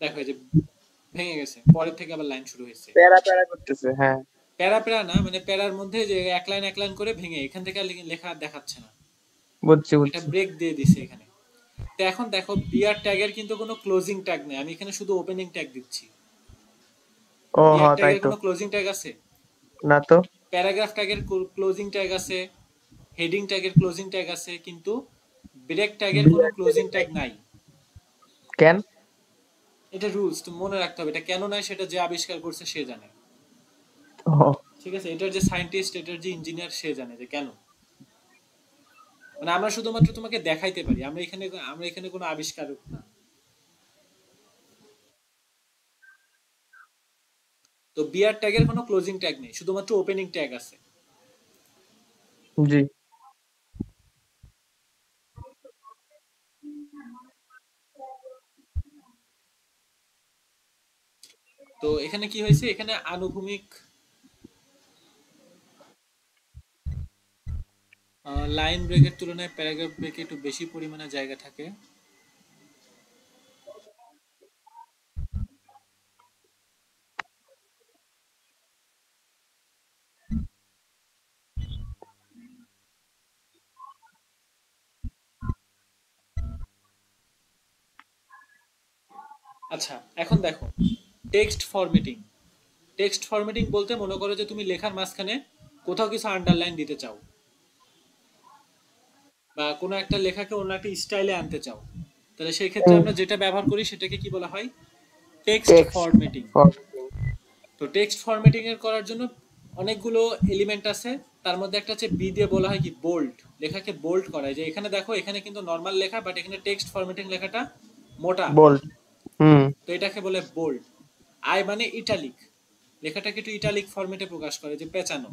Speaker 1: দেখো এই যে ভেঙে গেছে, পরের থেকে আবার লাইন শুরু হয়েছে।
Speaker 2: প্যারা প্যারা করতেছে, হ্যাঁ,
Speaker 1: প্যারা প্যারা না, মানে প্যারার মধ্যে যে এক লাইন করে ভেঙে এখান থেকে আর লেখা আর দেখাচ্ছে না,
Speaker 2: বুঝছি,
Speaker 1: এটা
Speaker 2: বুঝছি।
Speaker 1: ব্রেক দিয়ে দিছে এখানে। তো এখন দেখো বিআর ট্যাগের কিন্তু কোনো ক্লোজিং ট্যাগ নেই, আমি এখানে শুধু ওপেনিং ট্যাগ দিচ্ছি।
Speaker 2: ও হ,
Speaker 1: বিআর
Speaker 2: তাই
Speaker 1: ট্যাগের
Speaker 2: তো,
Speaker 1: কোনো ক্লোজিং ট্যাগ আছে?
Speaker 2: না তো,
Speaker 1: প্যারাগ্রাফ ট্যাগের ক্লোজিং ট্যাগ আছে, হেডিং ট্যাগের ক্লোজিং ট্যাগ আছে, কিন্তু ব্রেক ট্যাগের কোনো ক্লোজিং ট্যাগ নাই।
Speaker 2: কেন?
Speaker 1: এটা রুলস, তুমি মনে রাখতে হবে, এটা কেন নাই সেটা যে আবিষ্কার করছে সে জানে।
Speaker 2: ও,
Speaker 1: ঠিক আছে, এটার যে সায়েন্টিস্ট, এটার যে ইঞ্জিনিয়ার সে জানে যে কেন। মানে আমরা শুধুমাত্র তোমাকে দেখাইতে পারি, আমরা এখানে কোনো আবিষ্কারক না। তো বিআর ট্যাগের কোনো ক্লোজিং ট্যাগ নেই, শুধুমাত্র ওপেনিং ট্যাগ আছে।
Speaker 2: জি,
Speaker 1: তো এখানে কি হয়েছে, এখানে আনুভূমিক লাইন ব্রেকের তুলনায় প্যারাগ্রাফ ব্রেকে একটু বেশি পরিমাণে জায়গা থাকে। আচ্ছা, এখন দেখো টেক্সট ফরম্যাটিং। টেক্সট ফরম্যাটিং বলতে মনে করো যে তুমি লেখার মাঝখানে কোথাও কিছু আন্ডারলাইন দিতে চাও, বা কোনো একটা লেখাকে অন্য একটা স্টাইলে আনতে চাও, তাহলে সেই ক্ষেত্রে আমরা যেটা ব্যবহার করি সেটাকে কি বলা হয়, টেক্সট
Speaker 2: টেক্সট
Speaker 1: ফরম্যাটিং।
Speaker 2: ফরম্যাটিং,
Speaker 1: তো টেক্সট ফরম্যাটিং এর করার জন্য অনেকগুলো এলিমেন্ট আছে, তার মধ্যে একটা হচ্ছে বি দিয়ে বলা হয় কি বোল্ড, লেখাকে বোল্ড করা, যে এখানে দেখো এখানে কিন্তু নর্মাল লেখা, বাট এখানে টেক্সট ফরম্যাটিং লেখাটা মোটা,
Speaker 2: বোল্ড, হুম,
Speaker 1: তো এটাকে বলে বোল্ড। আই মানে ইটালিক, লেখাটাকে একটু ইটালিক ফরম্যাটে প্রকাশ করে, যে পেঁচানো।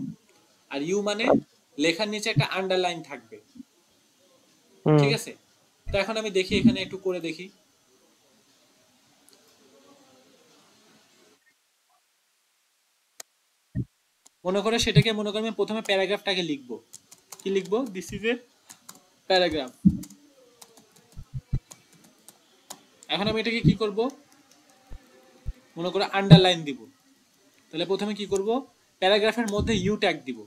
Speaker 1: আর ইউ মানে লেখার নিচে একটা আন্ডারলাইন থাকবে।
Speaker 2: হুম,
Speaker 1: ঠিক আছে, তো এখন আমি দেখি এখানে একটু করে দেখি। মনে করে সেটাকে মনে করে আমি প্রথমে প্যারাগ্রাফটাকে লিখবো, কি লিখবো, দিস ইজ এ প্যারাগ্রাফ। এখন আমি এটাকে কি করব, মনে করো আন্ডারলাইন দিব। তাহলে প্রথমে কি করব, প্যারাগ্রাফের মধ্যে ইউ ট্যাগ দিব।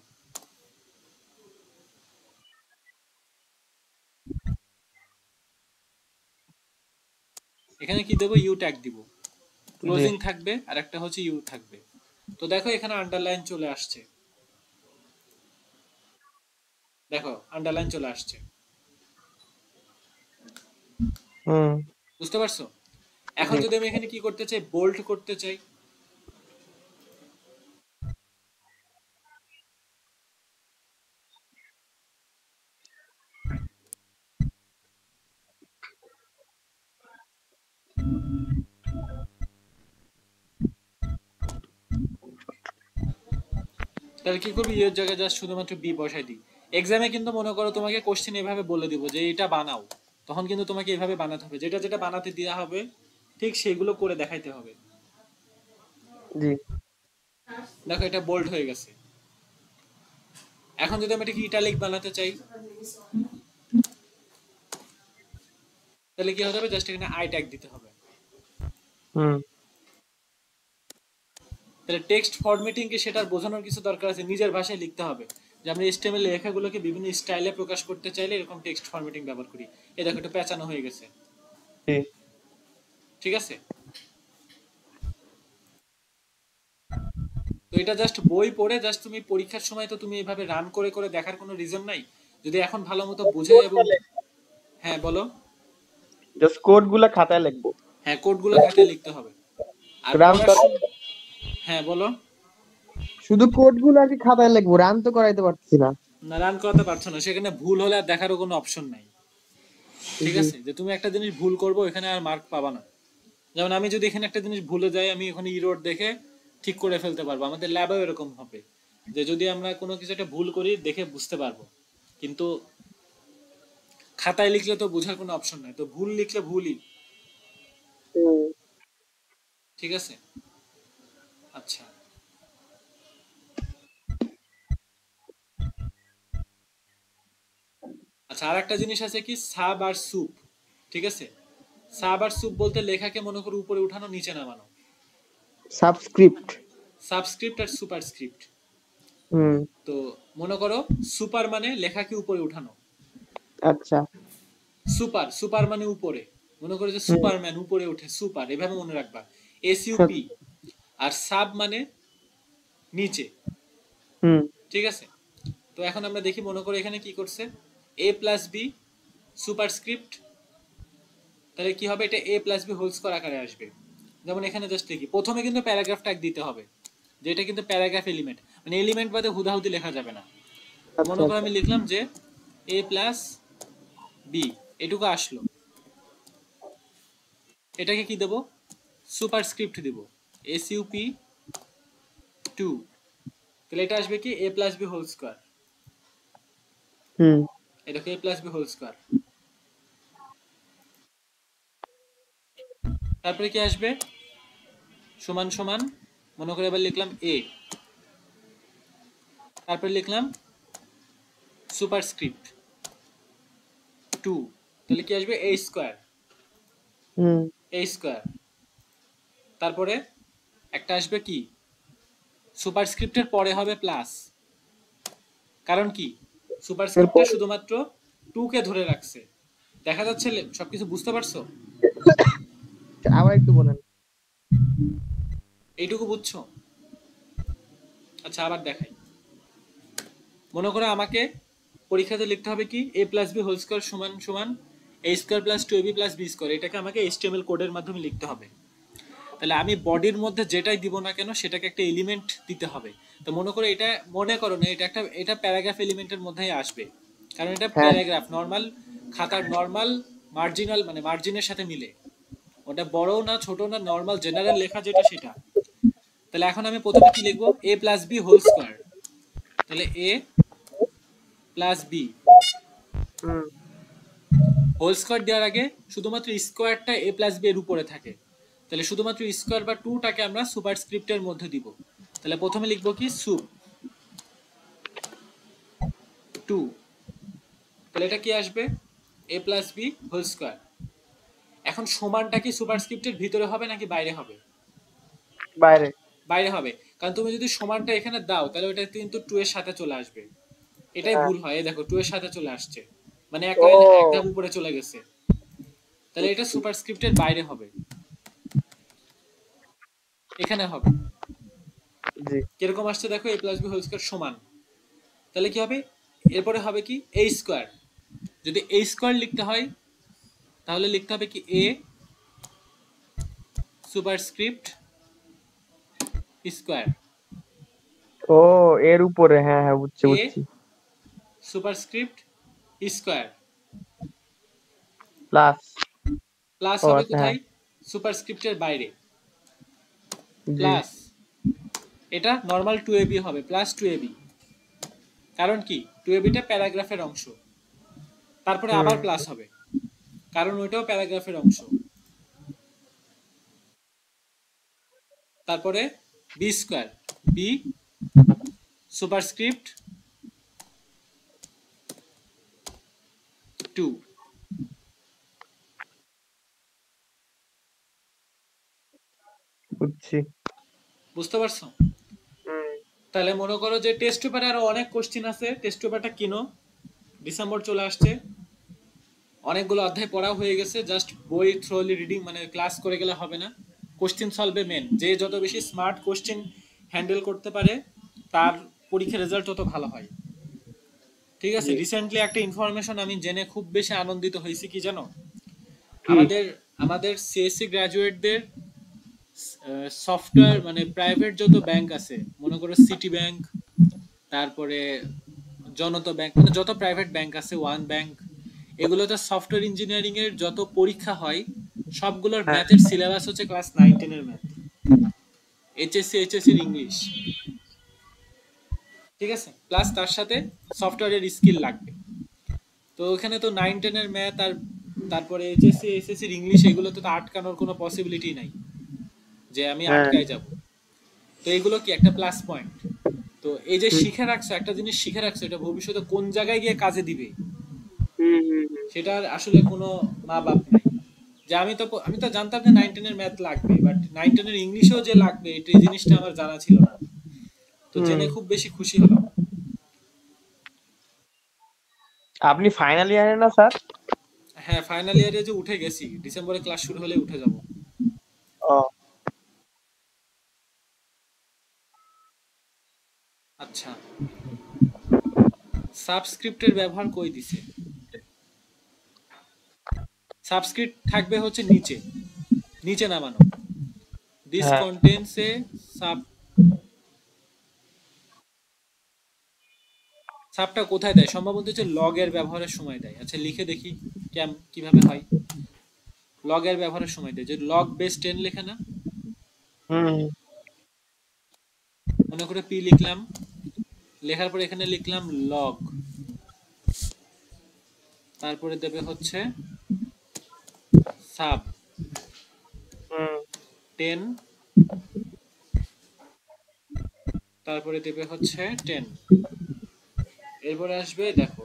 Speaker 1: এখানে কি দেব, ইউ ট্যাগ দিব। ক্লোজিং থাকবে আর একটা হচ্ছে ইউ থাকবে। তো দেখো এখানে আন্ডারলাইন চলে আসছে, দেখো আন্ডারলাইন চলে আসছে, বুঝতে পারছো? এখন যদি আমি এখানে কি করতে চাই, বোল্ড করতে চাই, তাহলে কি করবি, এর জায়গায় জাস্ট শুধুমাত্র বি বসাই দিই। এক্সামে কিন্তু মনে করো তোমাকে কোশ্চেন এভাবে বলে দিব যে এটা বানাও, তখন কিন্তু তোমাকে এভাবে বানাতে হবে, যেটা যেটা বানাতে দেওয়া হবে ঠিক সেগুলো করে দেখাইতে হবে।
Speaker 2: জি।
Speaker 1: দেখো এটা বোল্ড হয়ে গেছে। এখন যদি আমি এটাকে ইটালিক বানাতে চাই, তাহলে কি হতে হবে, জাস্ট এখানে আই ট্যাগ দিতে হবে। তাহলে টেক্সট ফরম্যাটিং কি সেটা বোঝানোর কিছু দরকার আছে, নিজের ভাষায় লিখতে হবে। যে আমরা এইচটিএমএল লেখাগুলোকে বিভিন্ন স্টাইলে প্রকাশ করতে চাইলে এরকম টেক্সট ফরম্যাটিং ব্যবহার করি। এই দেখো এটা পেঁচানো হয়ে গেছে, ঠিক আছে? তো এটা জাস্ট বই পড়ে জাস্ট তুমি পরীক্ষার সময় তো তুমি এভাবে রান করে করে দেখার কোনো রিজন নাই। যদি এখন ভালো মতো বুঝে এবং হ্যাঁ বলো,
Speaker 2: জাস্ট কোডগুলো খাতায় লিখবো।
Speaker 1: হ্যাঁ কোডগুলো খাতায় লিখতে হবে। আর হ্যাঁ বলো,
Speaker 2: শুধু কোডগুলো আর কি খাতায় লিখবো, রান তো করাইতে পারছি না।
Speaker 1: না রান করাতে পারছো না, সেখানে ভুল হলে আর দেখারও কোনো অপশন নাই, ঠিক আছে? যে তুমি একটা জিনিস ভুল করবো এখানে আর মার্ক পাবা না। যেমন আমি যদি এখানে একটা জিনিস ভুলে যাই, আমি এখানে ইরোড দেখে ঠিক করে ফেলতে পারবো। আমাদের ল্যাবেও এরকম হবে যে যদি আমরা কোনো কিছু একটা ভুল করি দেখে বুঝতে পারবো, কিন্তু খাতায় লিখলে তো বোঝার কোনো অপশন নাই, তো ভুল লিখলে ভুলই, ঠিক আছে? আচ্ছা আচ্ছা, আর একটা জিনিস আছে কি, সাব আর সুপ, ঠিক আছে? সাব আর সুপ বলতে লেখাকে মনে করো উপরে উঠানো নিচে নামানো,
Speaker 2: সাবস্ক্রিপ্ট,
Speaker 1: সাবস্ক্রিপ্ট আর সুপারস্ক্রিপ্ট। তো মনে করো সুপার মানে লেখাকে উপরে উঠানো,
Speaker 2: আচ্ছা।
Speaker 1: সুপার, সুপার মানে উপরে, মনে করো যে সুপারম্যান উপরে ওঠে, সুপার, এভাবে মনে রাখবা, এসইউপি। আর সাব মানে নিচে, ঠিক আছে? তো এখন আমরা দেখি, মনে করো এখানে কি করছে, এ প্লাস বি সুপারস্ক্রিপ্ট, তাহলে কি হবে, এটা এ প্লাস বি হোল স্কয়ার আকারে আসবে। যেমন এখানে জাস্ট লিখি, প্রথমে কিন্তু প্যারাগ্রাফ ট্যাগ দিতে হবে, যেটা কিন্তু প্যারাগ্রাফ এলিমেন্ট, মানে এলিমেন্ট বাদে হুদাহুদি লেখা যাবে না। মনে করো আমি লিখলাম যে এ প্লাস বি, এটুকু আসলো, এটাকে কি দেব, সুপারস্ক্রিপ্ট দিব, এসইউপি 2, তাহলে এটা আসবে কি A plus B whole square. এটা কি A plus B whole square. তারপরে কি আসবে, সমান সমান, মনে করে এবার লিখলাম এ, তারপরে লিখলাম সুপারস্ক্রিপ্ট 2, তাহলে কি আসবে এ স্কয়ার, এ স্কয়ার। তারপরে একটা আসবে কি, সুপারস্ক্রিপ্টের পরে হবে প্লাস, কারণ কি সুপারস্ক্রিপ্টটা শুধুমাত্র 2 কে ধরে রাখছে। দেখা যাচ্ছে সবকিছু বুঝতে পারছো?
Speaker 2: আবার একটু বলেন।
Speaker 1: এইটুকু বুঝছো? আচ্ছা আবার দেখাই, মনে করো আমাকে পরীক্ষাতে লিখতে হবে কি A plus B whole square সমান সমান A square plus 2ab plus B square, এটাকে আমাকে এইচটিএমএল কোডের মাধ্যমে লিখতে হবে। তাহলে আমি বডির মধ্যে যেটাই দিব না কেন সেটাকে একটা এলিমেন্ট দিতে হবে। তো মনে করো এটা, মনে করো না এটা একটা, এটা প্যারাগ্রাফ এলিমেন্টের মধ্যেই আসবে, কারণ এটা প্যারাগ্রাফ নরমাল খাতার নরমাল মার্জিনাল, মানে মার্জিনের সাথে মিলে, ওটা বড় না ছোট না, নরমাল জেনারেল লেখা যেটা সেটা। তাহলে এখন আমি প্রথমে কি লিখবো, এ প্লাস বি হোল স্কয়ার, তাহলে এ প্লাস বি হোল স্কয়ার দেওয়ার আগে শুধুমাত্র স্কয়ারটা এ প্লাস বি এর উপরে থাকে, তাহলে শুধুমাত্র স্কয়ার বা 2টাকে আমরা সুপারস্ক্রিপ্টের মধ্যে দিব। তাহলে প্রথমে লিখবো কি সুপ 2, তো তাহলে এটা কি আসবে a plus B whole square. এখন সমানটা কি সুপারস্ক্রিপ্টের ভিতরে হবে নাকি বাইরে হবে?
Speaker 2: বাইরে।
Speaker 1: বাইরে হবে, কারণ তুমি যদি সমানটা এখানে দাও তাহলে ওটা কিন্তু 2 এর সাথে চলে আসবে। এটাই ভুল হয়, এই দেখো 2 এর সাথে চলে আসছে, মানে এক লাইনে এক ধাপ
Speaker 2: ও
Speaker 1: উপরে চলে গেছে। তাহলে এটা সুপারস্ক্রিপ্টের বাইরে হবে, এখানে হবে।
Speaker 2: জি।
Speaker 1: কিরকম আসছে দেখো, a plus B whole square সমান, তাহলে কি হবে এরপরে হবে কি a স্কয়ার। যদি a স্কয়ার লিখতে হয় তাহলে লিখতে হবে কি a সুপারস্ক্রিপ্ট স্কয়ার।
Speaker 2: ও এর উপরে, হ্যাঁ হ্যাঁ বুঝছি
Speaker 1: a
Speaker 2: বুঝছি।
Speaker 1: Superscript square
Speaker 2: plus.
Speaker 1: প্লাস
Speaker 2: ও
Speaker 1: হবে
Speaker 2: আচ্ছা হ্যাঁ।
Speaker 1: কোথায়? সুপারস্ক্রিপ্টের বাইরে
Speaker 2: জি।
Speaker 1: প্লাস। এটা নরমাল 2ab হবে প্লাস 2ab, কারণ কি 2ab টা প্যারাগ্রাফের অংশ। তারপরে আবার
Speaker 2: হুম।
Speaker 1: প্লাস হবে কারণ ওইটাও প্যারাগ্রাফের অংশ। তারপরে বি স্কয়ার, বি সুপারস্ক্রিপ্ট 2।
Speaker 2: বুঝছি।
Speaker 1: বুঝতে পারছো?
Speaker 2: হুম।
Speaker 1: তাহলে মনে করো যে টেস্ট পেপারে আরো অনেক কোশ্চিন আছে, টেস্ট পেপারটা কিনো, ডিসেম্বর চলে আসছে, অনেকগুলো অধ্যায় পড়া হয়ে গেছে, জাস্ট বই থ্রোলি রিডিং, মানে ক্লাস করে গেলে হবে না। কোশ্চিন সলভে মেন, যে যত বেশি স্মার্ট কোশ্চিন হ্যান্ডেল করতে পারে তার পরীক্ষার রেজাল্ট তত ভালো হয়। ঠিক আছে,
Speaker 2: জি।
Speaker 1: রিসেন্টলি একটা ইনফরমেশন আমি জেনে খুব বেশি আনন্দিত হয়েছি, কি জানো?
Speaker 2: কি?
Speaker 1: আমাদের আমাদের সিএসসি গ্রাজুয়েটদের সফটওয়্যার, মানে প্রাইভেট যত ব্যাংক আছে, মনে করো সিটি ব্যাংক, তারপরে জনতা ব্যাংক, মানে যত প্রাইভেট ব্যাংক আছে, ওয়ান ব্যাংক, এগুলোতে সফটওয়্যার ইঞ্জিনিয়ারিং এর যত পরীক্ষা হয় সবগুলোর
Speaker 2: হ্যাঁ।
Speaker 1: ম্যাথের সিলেবাস হচ্ছে ক্লাস 9-10 এর ম্যাথ, এইচএসসি এর ইংলিশ। ঠিক আছে, প্লাস তার সাথে সফটওয়্যারের স্কিল লাগবে। তো ওখানে তো 9-10 এর ম্যাথ আর তারপরে এইচএসসি এর ইংলিশ, এগুলোতে তো আটকানোর কোনো পসিবিলিটি নাই যে আমি
Speaker 2: হ্যাঁ।
Speaker 1: আটকায় যাব। তো এগুলো কি একটা প্লাস পয়েন্ট। তো এই যে
Speaker 2: হুম
Speaker 1: শিখে রাখছো, একটা জিনিস শিখে রাখছো, এটা ভবিষ্যতে কোন জায়গায় গিয়ে কাজে দিবে
Speaker 2: হুম হুম।
Speaker 1: সেটার আসলে কোনো মা বাপ নাই। যে আমি তো জানতাম যে 9-10 এর ম্যাথ লাগবে, বাট 9-10 এর ইংলিশেও যে লাগবে এটা, এই জিনিসটা আমার জানা ছিল না। তো
Speaker 2: হুম।
Speaker 1: জেনে খুব বেশি খুশি হলাম।
Speaker 2: আপনি ফাইনাল ইয়ারে না স্যার?
Speaker 1: হ্যাঁ, ফাইনাল ইয়ারে যে উঠে গেছি, ডিসেম্বরে ক্লাস শুরু হলে উঠে যাব।
Speaker 2: ও
Speaker 1: আচ্ছা, সাবস্ক্রিপ্টের ব্যবহার কই দিছে? সাবস্ক্রিপ্ট থাকবে হচ্ছে নিচে, নিচে নামানো। দিস
Speaker 2: হ্যাঁ।
Speaker 1: কন্টেন্টস এ সাব, সাবটা কোথায় দেয়? সম্ভবত হচ্ছে লগের ব্যবহারের সময় দেয়। আচ্ছা লিখে দেখি কিভাবে হয়। লগের ব্যবহারের সময় দেয়, যে লগ বেস 10 লেখে না,
Speaker 2: হুম।
Speaker 1: মনে করে পি লিখলাম, লেখার পর এখানে লিখলাম লগ, তারপরে দেবে হচ্ছে সাব
Speaker 2: হুম।
Speaker 1: 10, তারপরে দেবে হচ্ছে 10, এরপরে আসবে দেখো,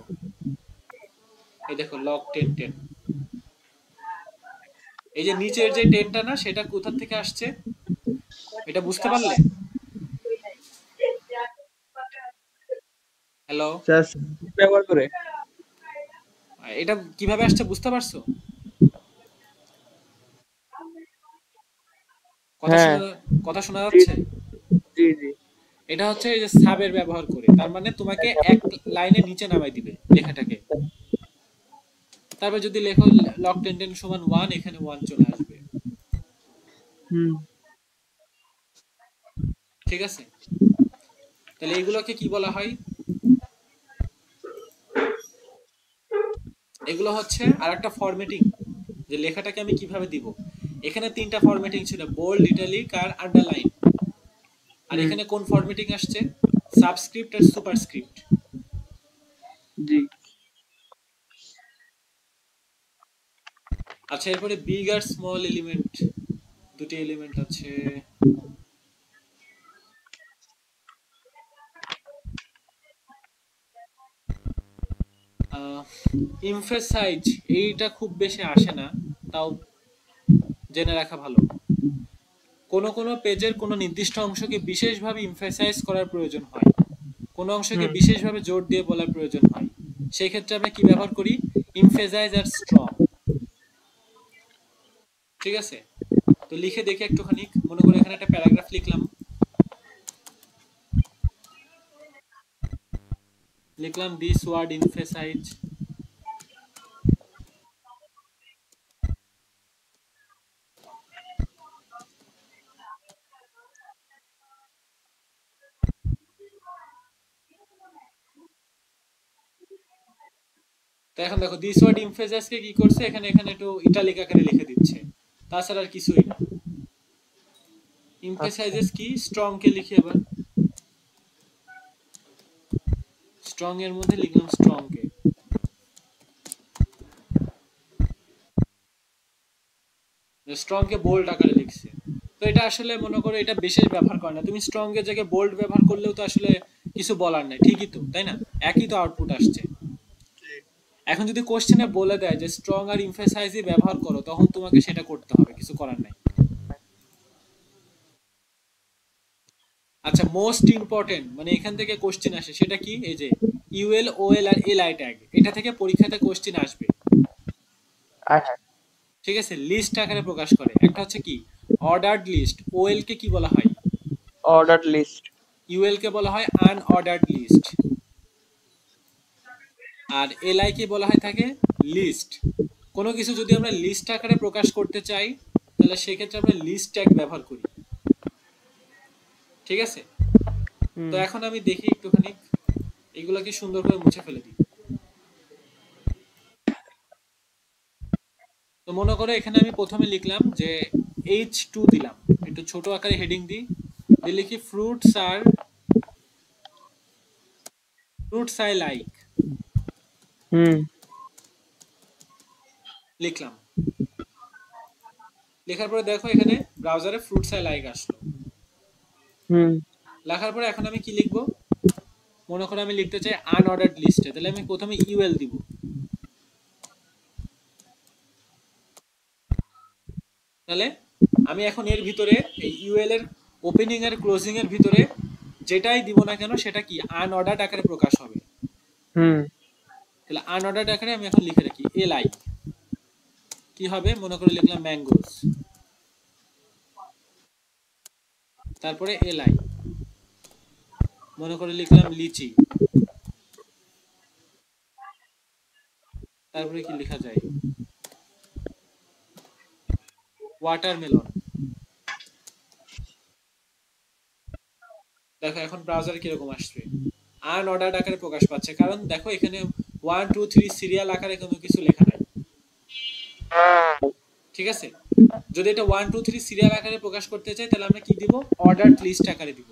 Speaker 1: এই দেখো লগ 10 10। এই যে নিচের যে 10টা না, সেটা কোথা থেকে আসছে এটা বুঝতে পারলে? হ্যালো,
Speaker 2: স্যার ব্যবহার করে।
Speaker 1: এটা কিভাবে আসছে বুঝতে পারছো? কথা
Speaker 2: হ্যাঁ।
Speaker 1: শোনা, কথা শোনা
Speaker 2: জি
Speaker 1: যাচ্ছে?
Speaker 2: জি জি।
Speaker 1: এটা হচ্ছে এই যে সাবের ব্যবহার করে, তার মানে তোমাকে এক লাইনে নিচে নামাই দিবে লেখাটাকে। তারপর যদি লেখো লগ 10 10 সমান 1, এখানে 1 চলে আসবে।
Speaker 2: হুম।
Speaker 1: ঠিক আছে, তাহলে এগুলোকে কি বলা হয়? এগুলো হচ্ছে আরেকটা ফরম্যাটিং, যে লেখাটাকে আমি কিভাবে দিব। এখানে 3টা ফরম্যাটিং ছিল, বোল্ড, ইটালিক আর আন্ডারলাইন। আর
Speaker 2: হুম।
Speaker 1: এখানে কোন ফরম্যাটিং আসছে? সাবস্ক্রিপ্ট আর সুপারস্ক্রিপ্ট।
Speaker 2: জি।
Speaker 1: আচ্ছা, এরপরে বিগ আর স্মল এলিমেন্ট, দুটি এলিমেন্ট আছে। ইমফেসাইজ এইটা খুব বেশি আসে না, তাও জেনে রাখা ভালো। কোন কোন পেজের কোন নির্দিষ্ট অংশকে বিশেষভাবে ইমফেসাইজ করার প্রয়োজন হয়, কোন অংশকে বিশেষভাবে জোর দিয়ে বলার প্রয়োজন হয়, সেই ক্ষেত্রে আমরা কি ব্যবহার করি? ইমফেসাইজ আর স্ট্রং। ঠিক আছে, তো লিখে দেখি একটুখানি। মনে করে এখানে একটা প্যারাগ্রাফ লিখলাম দিস ওয়ার্ড ইমফেসাইজ। তো এখন দেখো দিস ওয়ার্ড ইমফেসাইজ কে কি করছে, এখানে এখানে একটু ইটালিক আকারে লিখে দিচ্ছে, তাছাড়া আর কিছুই না। ইমফেসাইজেস কি, স্ট্রং কে লিখি এবার। স্ট্রং এর মধ্যে লিখলাম স্ট্রং কে। স্ট্রং কে বোল্ড আকারে লিখছে। তো এটা আসলে মনে করো এটা বিশেষ ব্যবহার করে না, তুমি স্ট্রং এর জায়গায় বোল্ড ব্যবহার করলেও তো আসলে কিছু বলার নাই, ঠিকই তো, তাই না? একই তো আউটপুট আসছে। এখন যদি কোশ্চেনে বলে দেয় যে স্ট্রং আর ইমফেসাইজই ব্যবহার করো, তখন তোমাকে সেটা করতে হবে, কিছু করার নাই। আচ্ছা, মোস্ট ইম্পর্টেন্ট মানে এখান থেকে কোশ্চেন আসে, সেটা কি? এই যে ইউএল ওএল আর এলআই ট্যাগ, এটা থেকে পরীক্ষাতে কোশ্চেন আসবে। ঠিক আছে, লিস্ট আকারে প্রকাশ করে। একটা হচ্ছে কি অর্ডারড লিস্ট, ওএল কে কি বলা হয়?
Speaker 2: অর্ডারড লিস্ট।
Speaker 1: ইউএল কে বলা হয় আনঅর্ডারড লিস্ট, আর এলআই কে বলা হয় থাকে লিস্ট। কোনো কিছু যদি আমরা লিস্ট আকারে প্রকাশ করতে চাই, তাহলে সেক্ষেত্রে আমরা লিস্ট ট্যাগ ব্যবহার করি। ঠিক আছে, তো এখন আমি দেখি একটুখানি এগুলাকে সুন্দর করে মুছে ফেলে দিই। তো মনে করো এখানে আমি প্রথমে লিখলাম যে H2 দিলাম, একটু ছোট আকারে হেডিং দিই, দিয়ে লিখি ফ্রুটস আই লাইক। লিখলাম, লেখার পরে দেখো এখানে ব্রাউজারে ফ্রুটস আই লাইক আসলো। লেখার পরে এখন আমি কি লিখবো? মনে করো আমি লিখতে চাই আনঅর্ডারড লিস্টে, তাহলে আমি প্রথমে ইউএল দিব। তাহলে আমি এখন এর ভিতরে এই ইউএল এর ওপেনিং এর ক্লোজিং এর ভিতরে যেটাই দিব না কেন সেটা কি আনঅর্ডারড আকারে প্রকাশ হবে। তাহলে আনঅর্ডারড আকারে আমি এখন লিখে রাখি এলআই। কি হবে? মনে করে লিখলাম ম্যাঙ্গোস, তারপরে এলআই, মনে করে লিখলাম লিচি, তারপরে কি লেখা যায়? ওয়াটারমেলন। দেখো এখন ব্রাউজারে কিরকম আসছে, আনঅর্ডারড আকারে প্রকাশ পাচ্ছে, কারণ দেখো এখানে 1 2 3 সিরিয়াল আকারে কোনো কিছু লেখা নাই। ঠিক আছে, যদি এটা 1 2 3 সিরিয়াল আকারে প্রকাশ করতে চাই, তাহলে আমরা কি দিব? অর্ডারড লিস্ট আকারে দিব।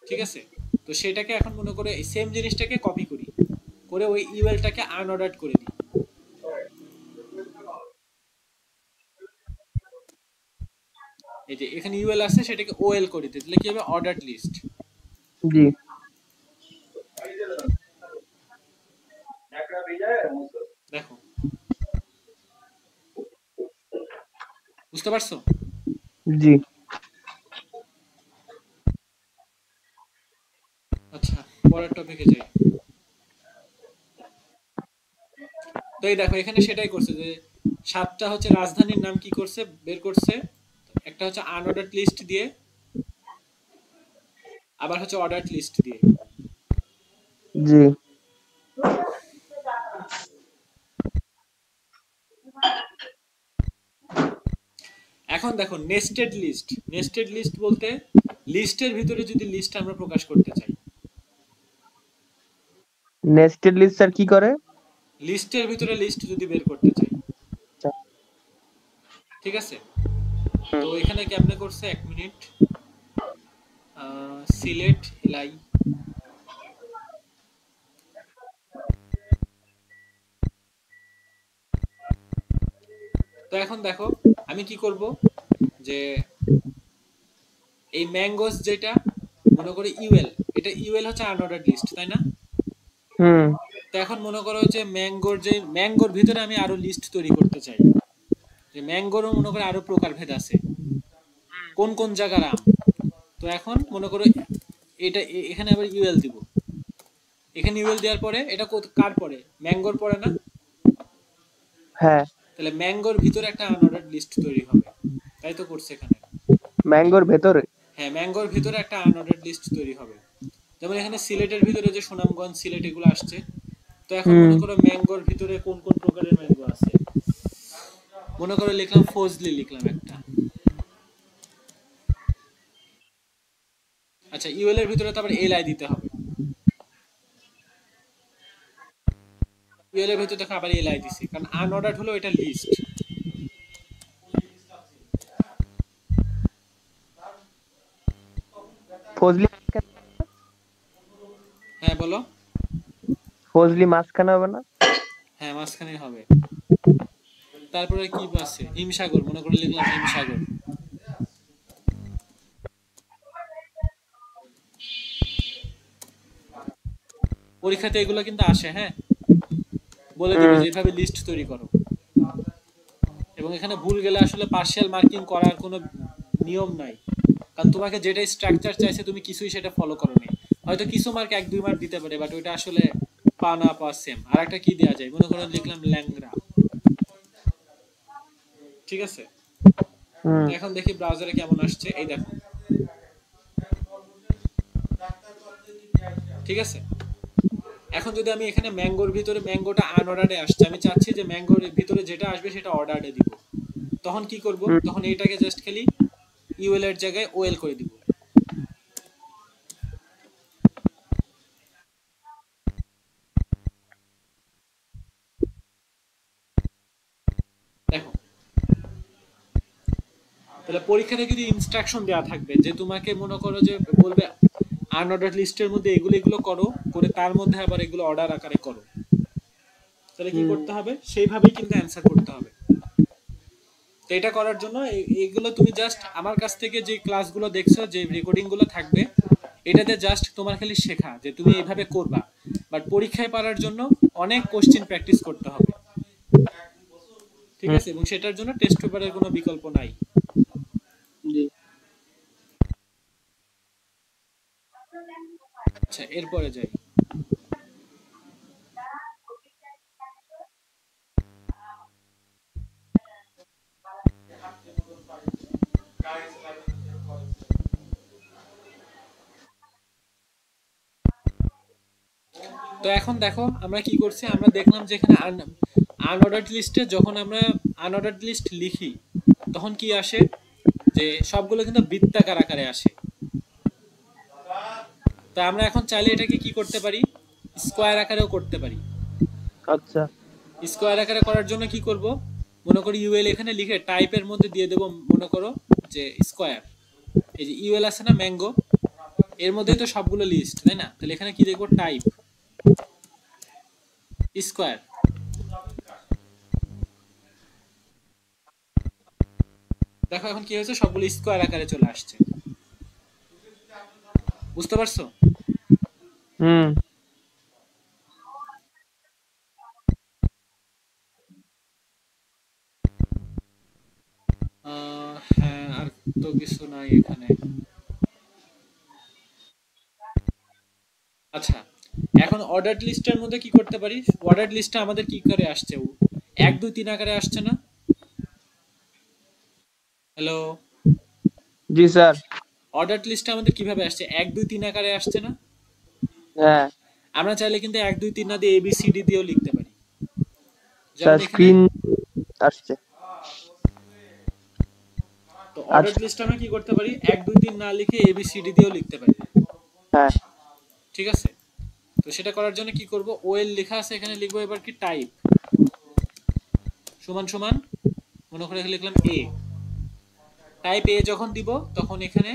Speaker 1: ঠিক আছে, তো সেটাকে এখন মনে করে এই সেম জিনিসটাকে কপি করি, করে ওই ইউএলটাকে আনঅর্ডারড করে দিই। এই যে এখানে ইউএল আছে, সেটাকে ওএল করে দিই, তাহলে কি হবে? অর্ডারড লিস্ট।
Speaker 2: জি,
Speaker 1: দেখো, বুঝতে পারছো?
Speaker 2: জি।
Speaker 1: আচ্ছা, পরের টপিকে যাই। তো এই দেখো এখানে সেটাই করছে যে 7টা হচ্ছে রাজধানীর নাম কি করছে বের করছে, একটা হচ্ছে আনঅর্ডারড লিস্ট দিয়ে, আবার হচ্ছে অর্ডারড লিস্ট দিয়ে।
Speaker 2: জি।
Speaker 1: এখন দেখো নেস্টেড লিস্ট। নেস্টেড লিস্ট বলতে লিস্টের ভিতরে যদি লিস্ট আমরা প্রকাশ করতে চাই।
Speaker 2: নেস্টেড লিস্ট স্যার কি করে?
Speaker 1: লিস্টের ভিতরে লিস্ট যদি বের করতে চাই। ঠিক আছে, তো এখানে কেমনে করছে, 1 মিনিট, সিলেট এলআই, তো এখন দেখো আমি কি করব, যে এই ম্যাঙ্গোস যেটা মনে করি ইউএল, এটা ইউএল হচ্ছে আনঅর্ডারড লিস্ট, তাই না? তো এখন মনে করো যে ম্যাঙ্গোর ভিতরে আমি আরো লিস্ট তৈরি করতে চাই, যে ম্যাঙ্গোরও মনে করো আরো প্রকারভেদ আছে, কোন কোন জায়গার আম। তো এখন মনে করো এটা এখানে আবার ইউএল দিব, এখানে ইউএল দেওয়ার পরে এটা কার পরে, ম্যাঙ্গোর পরে না?
Speaker 2: হ্যাঁ,
Speaker 1: তাহলে ম্যাঙ্গোর ভিতরে একটা আনঅর্ডার্ড লিস্ট তৈরি হবে, তাই তো করছে এখানে।
Speaker 2: ম্যাঙ্গোর ভেতরে।
Speaker 1: হ্যাঁ, ম্যাঙ্গোর ভিতরে একটা আনঅর্ডার্ড লিস্ট তৈরি হবে। যেমন এখানে সিলেটের ভিতরে যে সুনামগঞ্জ সিলেট এগুলো আসছে, তো এখন মনে করো ম্যাঙ্গোর ভিতরে কোন কোন প্রকারের ম্যাঙ্গো আছে, মনে করো লিখলাম ফজলি, লিখলাম একটা। আচ্ছা, ইউএল এর ভিতরে তো আবার এলআই দিতে হবে, ইউএল এর ভিতরে দেখো আবার এলআই দিছি, কারণ আনঅর্ডার্ড হলো এটা লিস্ট।
Speaker 2: ফজলি,
Speaker 1: হ্যাঁ বলো।
Speaker 2: ফজলি মাঝখানে হবে না?
Speaker 1: হ্যাঁ, মাঝখানে হবে। তারপরে কি আছে, হিমসাগর, মনে করে লিখলাম হিমসাগর। পরীক্ষাতে এগুলো কিন্তু আসে, হ্যাঁ, বলে দিবে যে এইভাবে লিস্ট তৈরি করো। এবং এখানে ভুল গেলে আসলে পার্শিয়াল মার্কিং করার কোনো নিয়ম নাই, কারণ তোমাকে যেটা স্ট্রাকচার চাইছে তুমি কিছুই সেটা ফলো করোনি। হয়তো কিছু মার্ক 1-2 মার্ক দিতে পারে, বাট ওইটা আসলে পা না পা সেম। আর একটা কি দেওয়া যায়, মনে করো লিখলাম ল্যাংরা, ঠিক আছে। এখন দেখি ব্রাউজারে কেমন আসছে, এই দেখো, ঠিক আছে। এখন যদি আমি এখানে ম্যাঙ্গোর ভিতরে ম্যাঙ্গোটা আনঅর্ডারে আসছে, আমি চাচ্ছি যে ম্যাঙ্গোর ভিতরে যেটা আসবে সেটা অর্ডারে দিব, তখন কি করব, তখন এটাকে জাস্ট খালি ইউএল এর জায়গায় ওএল করে দিব। দেখো, তাহলে পরীক্ষাতে যদি ইনস্ট্রাকশন দেওয়া থাকবে যে তোমাকে মনে করো যে বলবে আনঅর্ডার লিস্টের মধ্যে এগুলো এগুলো করো, করে তার মধ্যে আবার এগুলো অর্ডার আকারে করো, তাহলে কি করতে হবে, সেইভাবেই কিন্তু অ্যান্সার করতে হবে। তো এটা করার জন্য এগুলো তুমি জাস্ট আমার কাছ থেকে যে ক্লাসগুলো দেখছো, যে রেকর্ডিং গুলো থাকবে, এটাতে জাস্ট তোমার খালি শেখা যে তুমি এইভাবে করবা, বাট পরীক্ষায় পারার জন্য অনেক কোশ্চেন প্র্যাকটিস করতে হবে, ঠিক আছে। এবং সেটার জন্য টেস্ট পেপারের কোনো বিকল্প নাই। আচ্ছা, এরপরে যাই। তো এখন দেখো আমরা কি করছি, আমরা দেখলাম যে এখানে আনঅর্ডার্ড লিস্টে যখন আমরা আনঅর্ডার্ড লিস্ট লিখি তখন কি আসে, যে সবগুলো কিন্তু বৃত্তাকার আকারে আসে। তো আমরা এখন চাইলে এটাকে কি করতে পারি, স্কোয়ার আকারেও করতে পারি।
Speaker 2: আচ্ছা,
Speaker 1: স্কোয়ার আকারে করার জন্য কি করব, মনে করি ইউএল এখানে লিখে টাইপের মধ্যে দিয়ে দেব, মনে করো যে স্কোয়ার। এই যে ইউএল আছে না ম্যাঙ্গো, এর মধ্যেই তো সবগুলো লিস্ট, তাই না? তাহলে এখানে কি দেখবো, টাইপ স্কোয়ার। দেখো এখন কি হয়েছে, সবগুলো স্কোয়ার আকারে চলে আসছে, বুঝতে পারছো? হ্যাঁ, আর তো কিছু নাই এখানে। আচ্ছা, এখন অর্ডার লিস্টের মধ্যে কি করতে পারি, অর্ডার লিস্টে আমাদের কি করে আসছে, 1 2 3 আকারে আসছে না? হ্যালো,
Speaker 2: জি স্যার।
Speaker 1: অর্ডার লিস্টে আমাদের কিভাবে আসছে, 1 2 3 আকারে আসছে না?
Speaker 2: হ্যাঁ
Speaker 1: আমরা চাইলে কিন্তু 1 2 3 না দিয়ে এবিসিডি দিয়েও লিখতে পারি,
Speaker 2: স্যার,
Speaker 1: যেমন এখানে।
Speaker 2: স্ক্রিন আসছে।
Speaker 1: তো অর্ডার লিস্ট আমরা কি করতে পারি, 1 2 3 না লিখে এবিসিডি দিয়েও লিখতে পারি,
Speaker 2: হ্যাঁ,
Speaker 1: ঠিক আছে। তো সেটা করার জন্য কি করব, ওএল লেখা আছে এখানে, লিখবো এবার কি টাইপ সমান সমান, মনে করে লিখলাম এ। টাইপ এ যখন দিব তখন এখানে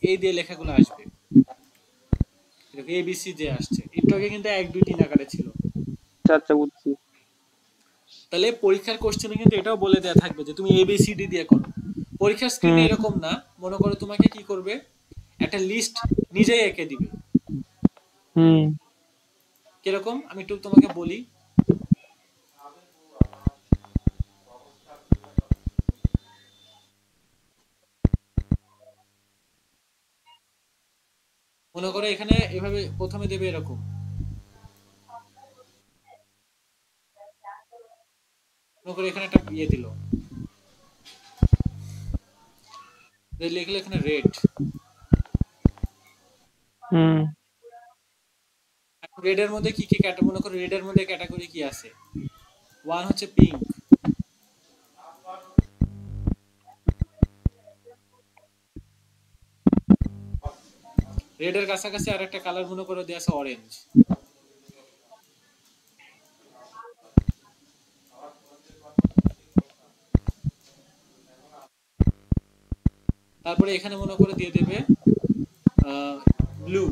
Speaker 1: এই দিয়ে লেখাগুলো আসবে, এ বি সি যে আসছে, একটু আগে কিন্তু 1 2 3 আকারে ছিল।
Speaker 2: আচ্ছা বুঝছি।
Speaker 1: তাহলে পরীক্ষার কোশ্চেনে কিন্তু এটাও বলে দেয়া থাকবে যে তুমি এবিসিডি দিয়ে করো। পরীক্ষার স্ক্রিনে এরকম না, মনে করো তোমাকে কি করবে, একটা লিস্ট নিজেই এঁকে দিবে। কিরকম আমি একটু তোমাকে বলি। মনে করো এখানে এভাবে প্রথমে দেবে এরকম, মনে করো এখানে একটা ইয়ে দিল, লিখলে এখানে রেড। রেড এর মধ্যে কি কি ক্যাটাগরি, মনে করো রেড এর মধ্যে ক্যাটাগরি কি আছে, ওয়ান হচ্ছে পিঙ্ক, রেড এর কাছাকাছি আর একটা কালার মনে করো দেওয়া আছে অরেঞ্জ, তারপরে এখানে মনে করে দিয়ে দেবে ব্লু।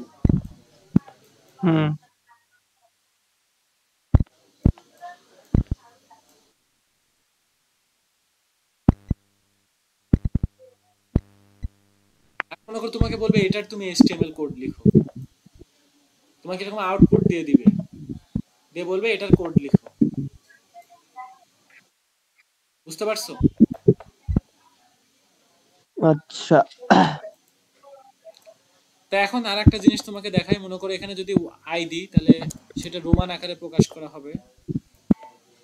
Speaker 1: মনে করো তোমাকে বলবে এটার তুমি HTML কোড লিখো, তোমাকে এরকম আউটপুট দিয়ে দিবে, দিয়ে বলবে এটার কোড লিখো। বুঝতে পারছো?
Speaker 2: আচ্ছা।
Speaker 1: তা এখন আর একটা জিনিস তোমাকে দেখাই, মনে করো এখানে যদি আই দিই তাহলে সেটা রোমান আকারে প্রকাশ করা হবে।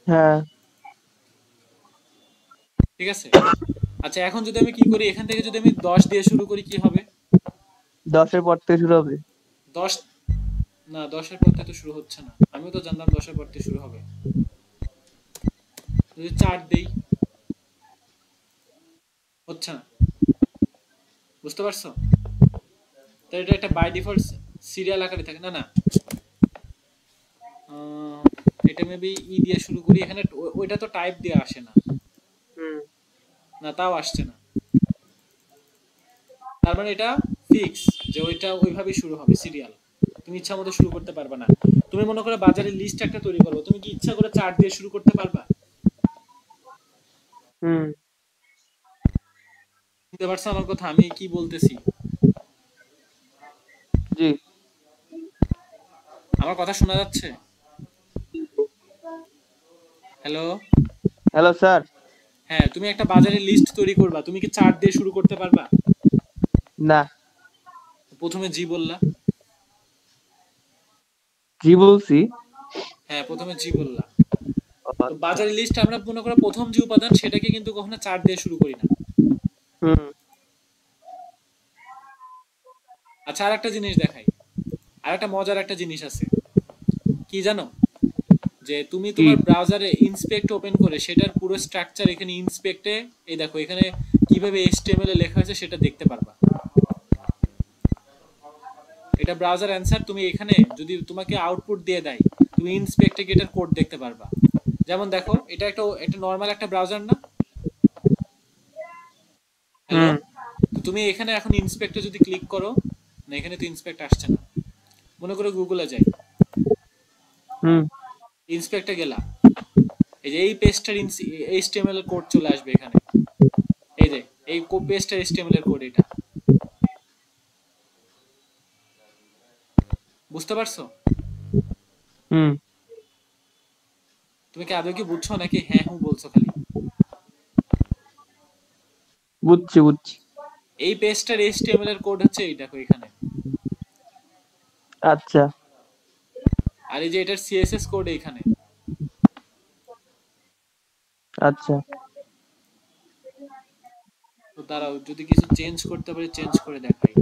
Speaker 2: হ্যাঁ,
Speaker 1: ঠিক আছে। আচ্ছা এখন যদি আমি কি করি, এখান থেকে যদি আমি 10 দিয়ে শুরু করি কি হবে?
Speaker 2: 10-এর পর থেকে শুরু হবে।
Speaker 1: 10 না, 10-এর পর থেকে তো শুরু হচ্ছে না, আমিও তো জানতাম 10-এর পর থেকে শুরু হবে। যদি 4 দেই, হচ্ছে না। বুঝতে পারছো? তো এটা একটা বাই ডিফল্ট সিরিয়াল আকারে থাকে না। না, এটা মেবি ই দিয়ে শুরু করি, এখানে ওইটা তো টাইপ দিয়ে আসে না, না তাও আসছে না। তার মানে এটা ফিক্স যে ওইটা ওইভাবেই শুরু হবে সিরিয়াল, তুমি ইচ্ছা মতো শুরু করতে পারবে না। তুমি মনে করে বাজারে লিস্ট একটা তৈরি করবে, তুমি কি ইচ্ছা করে 4 দিয়ে শুরু করতে পারবা? বুঝতে পারছো আমার কথা আমি কি বলতেছি?
Speaker 2: জি।
Speaker 1: আমার কথা শোনা যাচ্ছে? হ্যালো?
Speaker 2: Hello sir.
Speaker 1: হ্যাঁ, তুমি একটা বাজারে লিস্ট তৈরি করবা, তুমি কি 4 দিয়ে শুরু করতে পারবা?
Speaker 2: না।
Speaker 1: প্রথমে জি বললা।
Speaker 2: জি বলছি।
Speaker 1: হ্যাঁ, প্রথমে জি বললা। তো
Speaker 2: আচ্ছা।
Speaker 1: বাজারে লিস্ট আমরা মনে করো প্রথম যে উপাদান সেটাকে কিন্তু কখনো 4 দিয়ে শুরু করি না। আচ্ছা আর একটা জিনিস দেখাই, আর একটা মজার একটা জিনিস আছে, কি জানো? যে তুমি
Speaker 2: কি?
Speaker 1: তোমার ব্রাউজারে ইনস্পেক্ট ওপেন করে সেটার পুরো স্ট্রাকচার এখানে ইনস্পেক্টে, এই দেখো এখানে কিভাবে HTML এ লেখা হয়েছে সেটা দেখতে পারবা। এটা ব্রাউজার অ্যানসার, তুমি এখানে যদি তোমাকে আউটপুট দিয়ে দেয় তুমি ইনস্পেক্টে গিয়ে এটার কোড দেখতে পারবা। যেমন দেখো এটা একটা নরমাল একটা ব্রাউজার না? হ্যালো? তো তুমি এখানে এখন ইনস্পেক্টে যদি ক্লিক করো, না এখানে তো ইনস্পেক্ট আসছে না, মনে করো গুগলে যাই, ইনস্পেক্টে গেলা, এই যে এই পেজটার HTML এর কোড চলে আসবে এখানে, এই যে এই পেজটার HTML এর কোড এটা। বুঝতে পারছো? তুমি কি আদৌ কি বুঝছো নাকি হ্যাঁ হুঁ বলছো খালি?
Speaker 2: বুঝছি বুঝছি।
Speaker 1: এই পেজটার HTML এর কোড হচ্ছে এই দেখো এখানে,
Speaker 2: আচ্ছা
Speaker 1: আর এই যে এটার CSS কোড এইখানে।
Speaker 2: আচ্ছা।
Speaker 1: তো দাঁড়াও যদি কিছু চেঞ্জ করতে পারি চেঞ্জ করে দেখাই।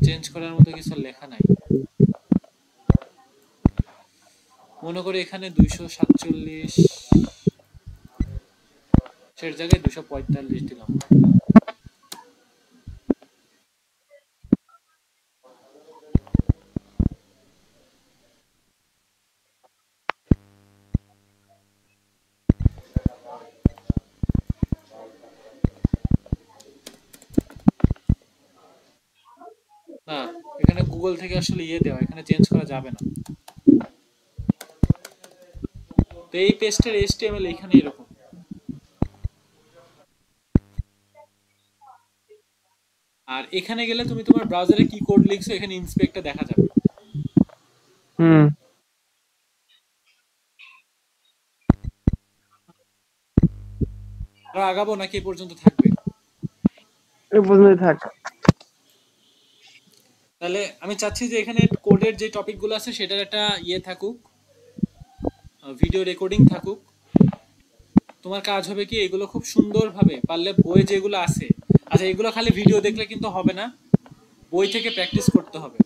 Speaker 1: চেঞ্জ করার মতো কিছু লেখা নাই, মনে করি এখানে 247 সের জায়গায় 245 দিলাম। না, এখানে গুগল থেকে আসলে ইয়ে দেওয়া, এখানে চেঞ্জ করা যাবে না। তো এই পেজটার HTML এখানে এরকম। আর এখানে গেলে তুমি তোমার ব্রাউজারে কি কোড লিখছো এখানে ইনস্পেক্টে দেখা যাবে।
Speaker 2: হুম,
Speaker 1: আরো আগাবো নাকি এ পর্যন্ত থাকবে?
Speaker 2: এই পর্যন্তই থাক।
Speaker 1: তাহলে আমি চাচ্ছি যে এখানে কোডের যে টপিকগুলো আছে সেটার একটা ইয়ে থাকুক, ভিডিও রেকর্ডিং থাকুক। তোমার কাজ হবে কি এগুলো খুব সুন্দরভাবে, পারলে বই যেগুলো আছে, আচ্ছা এগুলো খালি ভিডিও দেখলে কিন্তু হবে না, বই থেকে প্র্যাকটিস করতে হবে।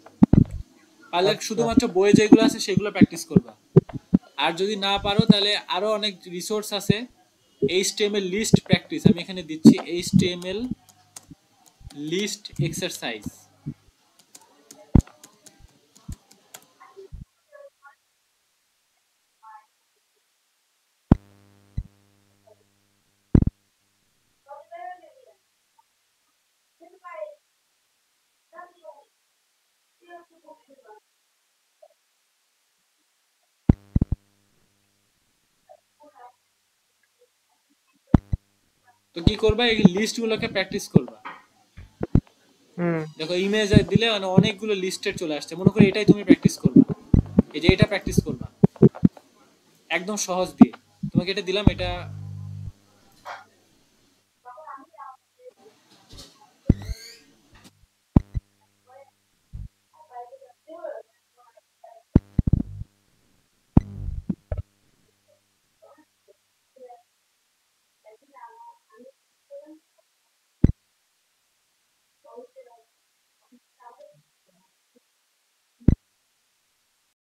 Speaker 1: পারলে
Speaker 2: আচ্ছা।
Speaker 1: শুধুমাত্র বইয়ে যেগুলো আছে সেগুলো প্র্যাকটিস করবা। আর যদি না পারো তাহলে আরো অনেক রিসোর্স আছে। এইচটিএমএল লিস্ট প্র্যাকটিস আমি এখানে দিচ্ছি, এইচটিএমএল লিস্ট এক্সারসাইজ। তো কি করবা, এই লিস্টগুলোকে প্র্যাকটিস করবা।
Speaker 2: হুম,
Speaker 1: দেখো ইমেজ দিলে মানে অনেকগুলো লিস্টের চলে আসছে, মনে করো এটাই তুমি প্র্যাকটিস করবা, এই যে এটা প্র্যাকটিস করবা একদম সহজ দিয়ে। তোমাকে এটা দিলাম, এটা